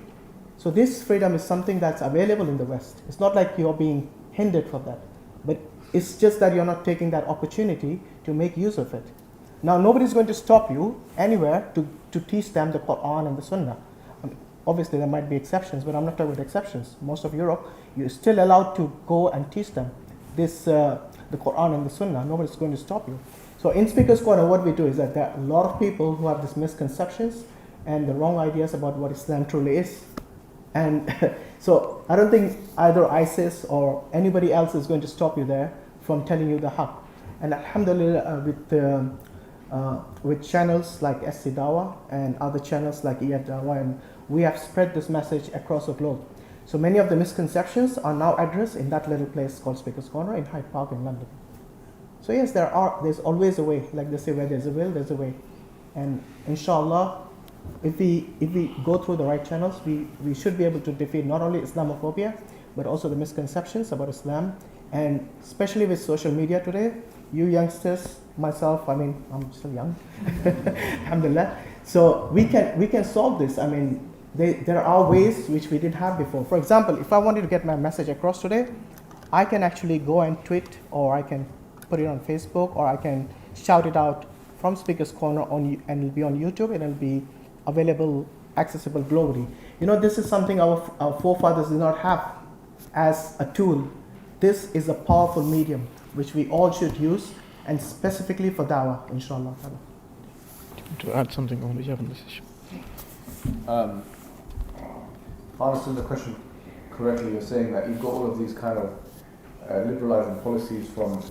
So this freedom is something that's available in the West. It's not like you're being hindered from that, but it's just that you're not taking that opportunity to make use of it. Now, nobody's going to stop you anywhere to teach them the Quran and the Sunnah. obviously there might be exceptions, but I'm not talking about exceptions. Most of Europe, you're still allowed to go and teach them this, the Quran and the Sunnah. Nobody's going to stop you. So in Speaker's Corner, what we do is that there are a lot of people who have these misconceptions and the wrong ideas about what Islam truly is. And so I don't think either ISIS or anybody else is going to stop you there from telling you the haqq. And alhamdulillah, with channels like SC Dawah and other channels like EF Dawah, and we have spread this message across the globe. So many of the misconceptions are now addressed in that little place called Speaker's Corner in Hyde Park in London. So yes, there's always a way. Like they say, where there's a will, there's a way. And inshallah, if we go through the right channels, we should be able to defeat not only Islamophobia, but also the misconceptions about Islam. And especially with social media today, you youngsters, myself, I mean, I'm still young, alhamdulillah. So we can solve this. I mean, there are ways which we didn't have before. For example, if I wanted to get my message across today, I can actually go and tweet, or I can put it on Facebook, or I can shout it out from Speaker's Corner and it'll be on YouTube, and it'll be available, accessible globally. You know, this is something our forefathers did not have as a tool. This is a powerful medium which we all should use, and specifically for dawah, inshallah. To add something on Hijab on this issue. If I understand the question correctly, you're saying that you've got all of these kind of liberalizing policies from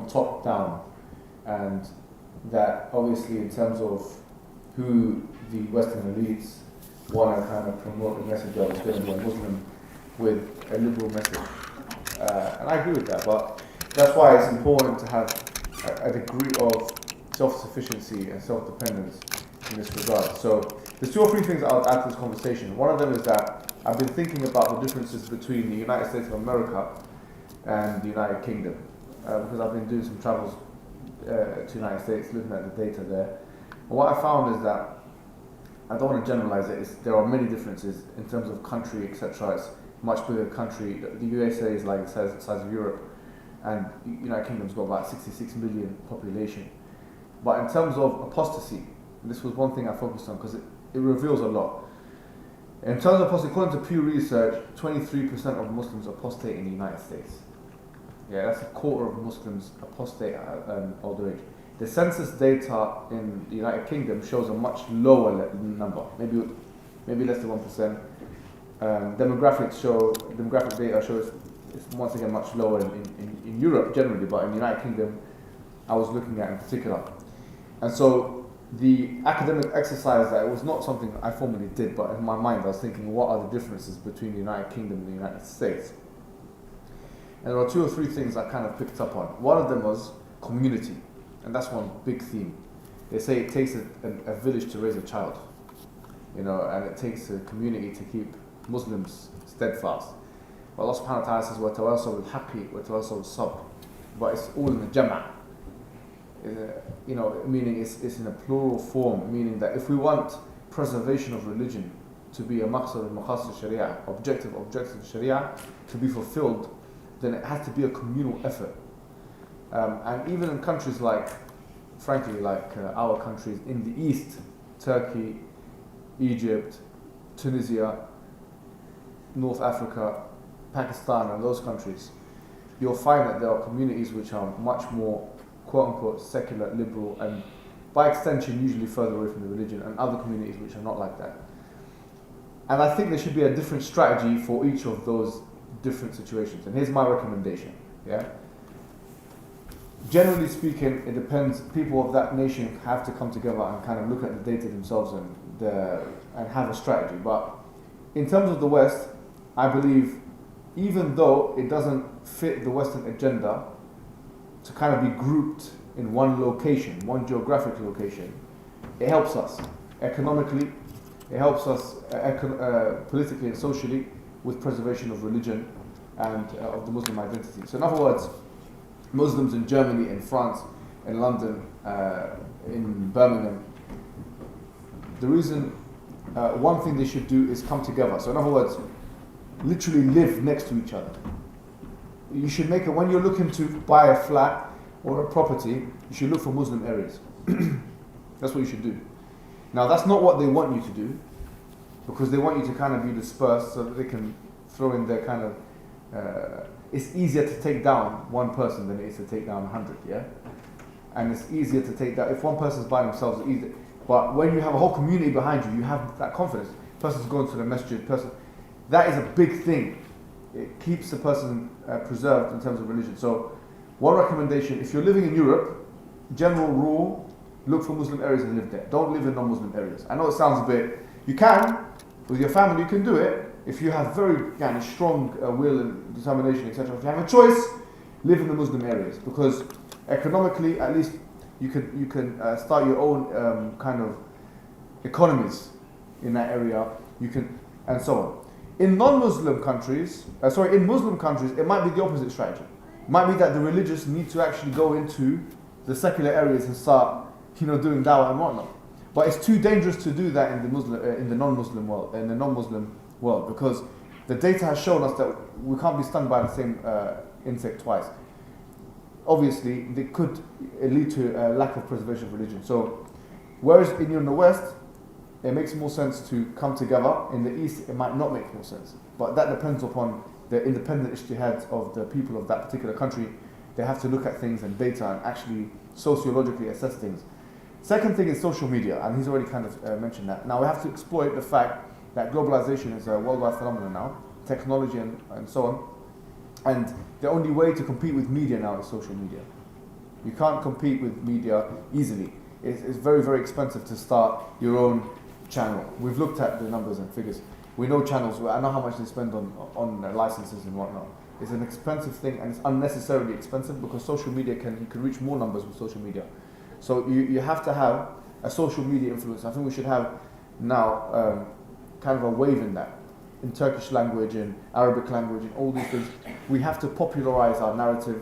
top down, and that obviously in terms of who the Western elites want to kind of promote the message of is going to be a Muslim with a liberal message. And I agree with that, but that's why it's important to have a degree of self-sufficiency and self-dependence in this regard. So there's 2 or 3 things I'll add to this conversation. One of them is that I've been thinking about the differences between the United States of America and the United Kingdom, because I've been doing some travels to the United States, looking at the data there. And what I found is that, I don't want to generalize it, there are many differences in terms of country, etc. It's a much bigger country. The USA is like the size of Europe, and the United Kingdom's got about 66 million population. But in terms of apostasy, and this was one thing I focused on because it reveals a lot. In terms of apostasy, according to Pew Research, 23% of Muslims apostate in the United States. Yeah, that's a quarter of Muslims apostate at older age. The census data in the United Kingdom shows a much lower number, maybe less than 1%. Demographic data shows it's once again much lower in Europe generally, but in the United Kingdom, I was looking at in particular. And so the academic exercise, that it was not something I formally did, but in my mind I was thinking, what are the differences between the United Kingdom and the United States? And there are 2 or 3 things I kind of picked up on. One of them was community, and that's one big theme. They say it takes a village to raise a child, and it takes a community to keep Muslims steadfast. But Allah subhanahu wa ta'ala says, وَتَوَاصَوْا بِالْحَقِّ وَتَوَاصَوْا بِالصَّبْرِ. But it's all in the jama'ah. Meaning it's in a plural form, meaning that if we want preservation of religion to be a maqsad al-maqasid sharia, objective sharia to be fulfilled, then it has to be a communal effort. And even in countries like our countries in the East, Turkey, Egypt, Tunisia, North Africa, Pakistan, and those countries, you'll find that there are communities which are much more quote-unquote secular, liberal, and by extension usually further away from the religion, and other communities which are not like that. And I think there should be a different strategy for each of those different situations. And here's my recommendation. Generally speaking, it depends. People of that nation have to come together and kind of look at the data themselves and have a strategy. But in terms of the West, I believe, even though it doesn't fit the Western agenda to kind of be grouped in one location, one geographic location, it helps us economically, it helps us politically and socially with preservation of religion and of the Muslim identity. So in other words, Muslims in Germany, in France, in London, in Birmingham, the reason, one thing they should do is come together. So in other words, literally live next to each other. You should make it, when you're looking to buy a flat or a property, you should look for Muslim areas. That's what you should do. Now that's not what they want you to do, because they want you to kind of be dispersed so that they can throw in their kind of. It's easier to take down one person than it is to take down 100. Yeah, and it's easier to take down if one person's by themselves. It's easy, but when you have a whole community behind you, you have that confidence. Person's going to the masjid. That is a big thing. It keeps the person preserved in terms of religion. So, one recommendation: if you're living in Europe, general rule, look for Muslim areas and live there. Don't live in non-Muslim areas. I know it sounds a bit. You can, with your family, you can do it. If you have very strong will and determination, etc., if you have a choice, live in the Muslim areas, because economically, at least, you can start your own kind of economies in that area. You can, and so on. In non-Muslim countries, in Muslim countries, it might be the opposite strategy. It might be that the religious need to actually go into the secular areas and start, doing dawah and whatnot. But it's too dangerous to do that in the non-Muslim world, because the data has shown us that we can't be stung by the same insect twice. Obviously, they could lead to a lack of preservation of religion. So, whereas in the West, it makes more sense to come together. In the East, it might not make more sense. But that depends upon the independent ijtihad of the people of that particular country. They have to look at things and data and actually sociologically assess things. Second thing is social media, and he's already kind of mentioned that. Now we have to exploit the fact that globalization is a worldwide phenomenon now, technology and so on. And the only way to compete with media now is social media. You can't compete with media easily. It's very, very expensive to start your own channel. We've looked at the numbers and figures. We know channels, I know how much they spend on licenses and whatnot. It's an expensive thing, and it's unnecessarily expensive, because social media you can reach more numbers with social media. So you have to have a social media influence. I think we should have now kind of a wave in that, in Turkish language and Arabic language and all these things. We have to popularize our narrative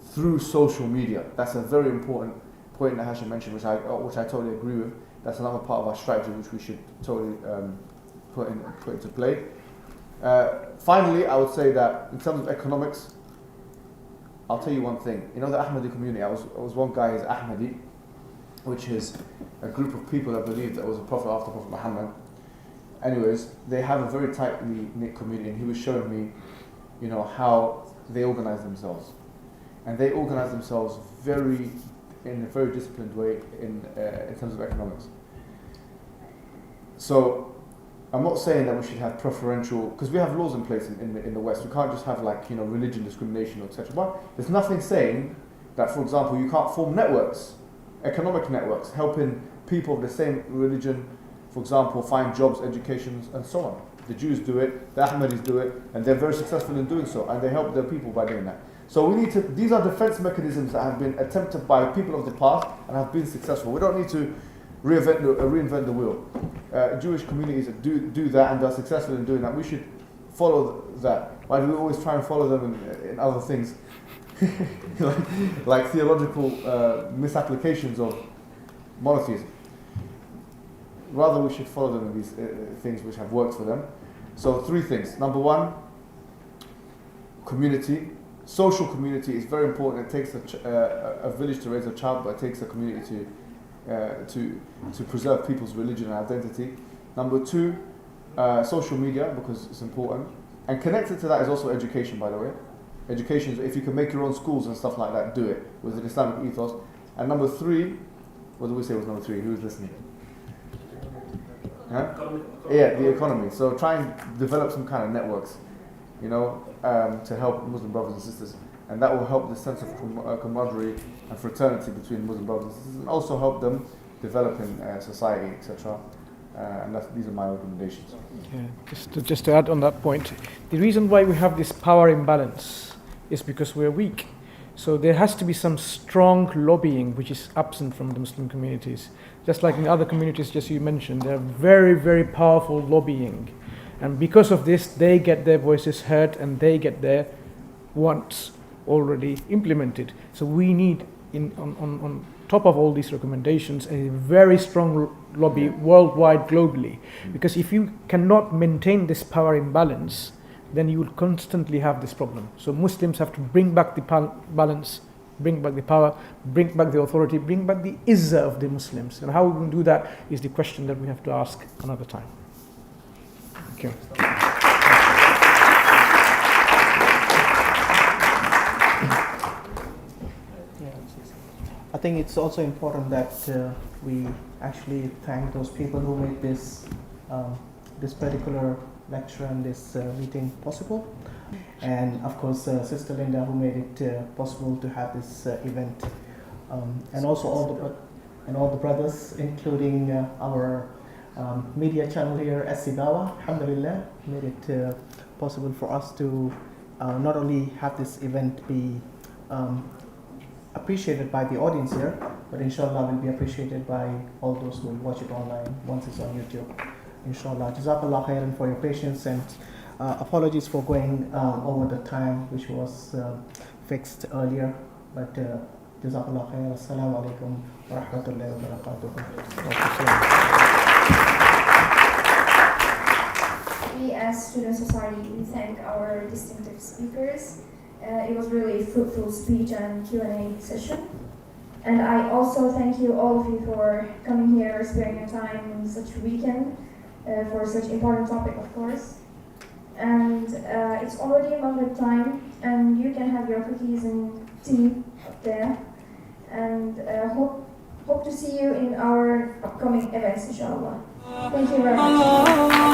through social media. That's a very important point that Hashim mentioned, which I totally agree with. That's another part of our strategy which we should totally put into play. Finally, I would say that in terms of economics, I'll tell you one thing. The Ahmadi community, I was one guy is Ahmadi, which is a group of people that believe that was a prophet after Prophet Mohammed. Anyways, they have a very tightly knit community, and he was showing me, how they organize themselves. And they organize themselves in a very disciplined way in terms of economics. So, I'm not saying that we should have preferential, because we have laws in place in the West. We can't just have religion discrimination, etc. But there's nothing saying that, for example, you can't form networks, economic networks, helping people of the same religion, for example, find jobs, education, and so on. The Jews do it, the Ahmadis do it, and they're very successful in doing so, and they help their people by doing that. So these are defense mechanisms that have been attempted by people of the past and have been successful. We don't need to reinvent the wheel. Jewish communities that do that and are successful in doing that, we should follow that. Why do we always try and follow them in other things? like theological misapplications of monotheism. Rather, we should follow them in these things which have worked for them. So 3 things. Number 1, community. Social community is very important. It takes a village to raise a child, but it takes a community to preserve people's religion and identity. Number 2, social media, because it's important. And connected to that is also education, by the way. Education, if you can make your own schools and stuff like that, do it with an Islamic ethos. And number 3, what did we say was number 3? Who's listening? Huh? Yeah, the economy. So try and develop some kind of networks, to help Muslim brothers and sisters. And that will help the sense of camaraderie and fraternity between Muslim brothers and sisters, and also help them develop in society, etc. And these are my recommendations. Yeah, just to add on that point, the reason why we have this power imbalance is because we're weak. So there has to be some strong lobbying which is absent from the Muslim communities. Just like in other communities, just you mentioned, they're very, very powerful lobbying. And because of this, they get their voices heard and they get their wants already implemented. So we need, on top of all these recommendations, a very strong lobby worldwide, globally. Because if you cannot maintain this power imbalance, then you will constantly have this problem. So Muslims have to bring back the balance, bring back the power, bring back the authority, bring back the izzah of the Muslims. And how we can do that is the question that we have to ask another time. Thank you. I think it's also important that we actually thank those people who made this this particular lecture and this meeting possible, and of course Sister Linda, who made it possible to have this event, and also all the brothers, including our media channel here, SC Dawah, alhamdulillah, made it possible for us to not only have this event be appreciated by the audience here, but inshallah will be appreciated by all those who will watch it online once it's on YouTube. Inshallah. Jazakallah khairan for your patience, and apologies for going over the time which was fixed earlier, but Jazakallah khairan. Assalamu alaikum wa rahmatullahi wa barakatuh. We as Student Society, we thank our distinctive speakers. It was really a fruitful speech and Q&A session. And I also thank you, all of you, for coming here, sparing your time in such a weekend for such important topic, of course. And it's already Maghrib time, and you can have your cookies and tea up there. And hope to see you in our upcoming events, inshallah. Thank you very much.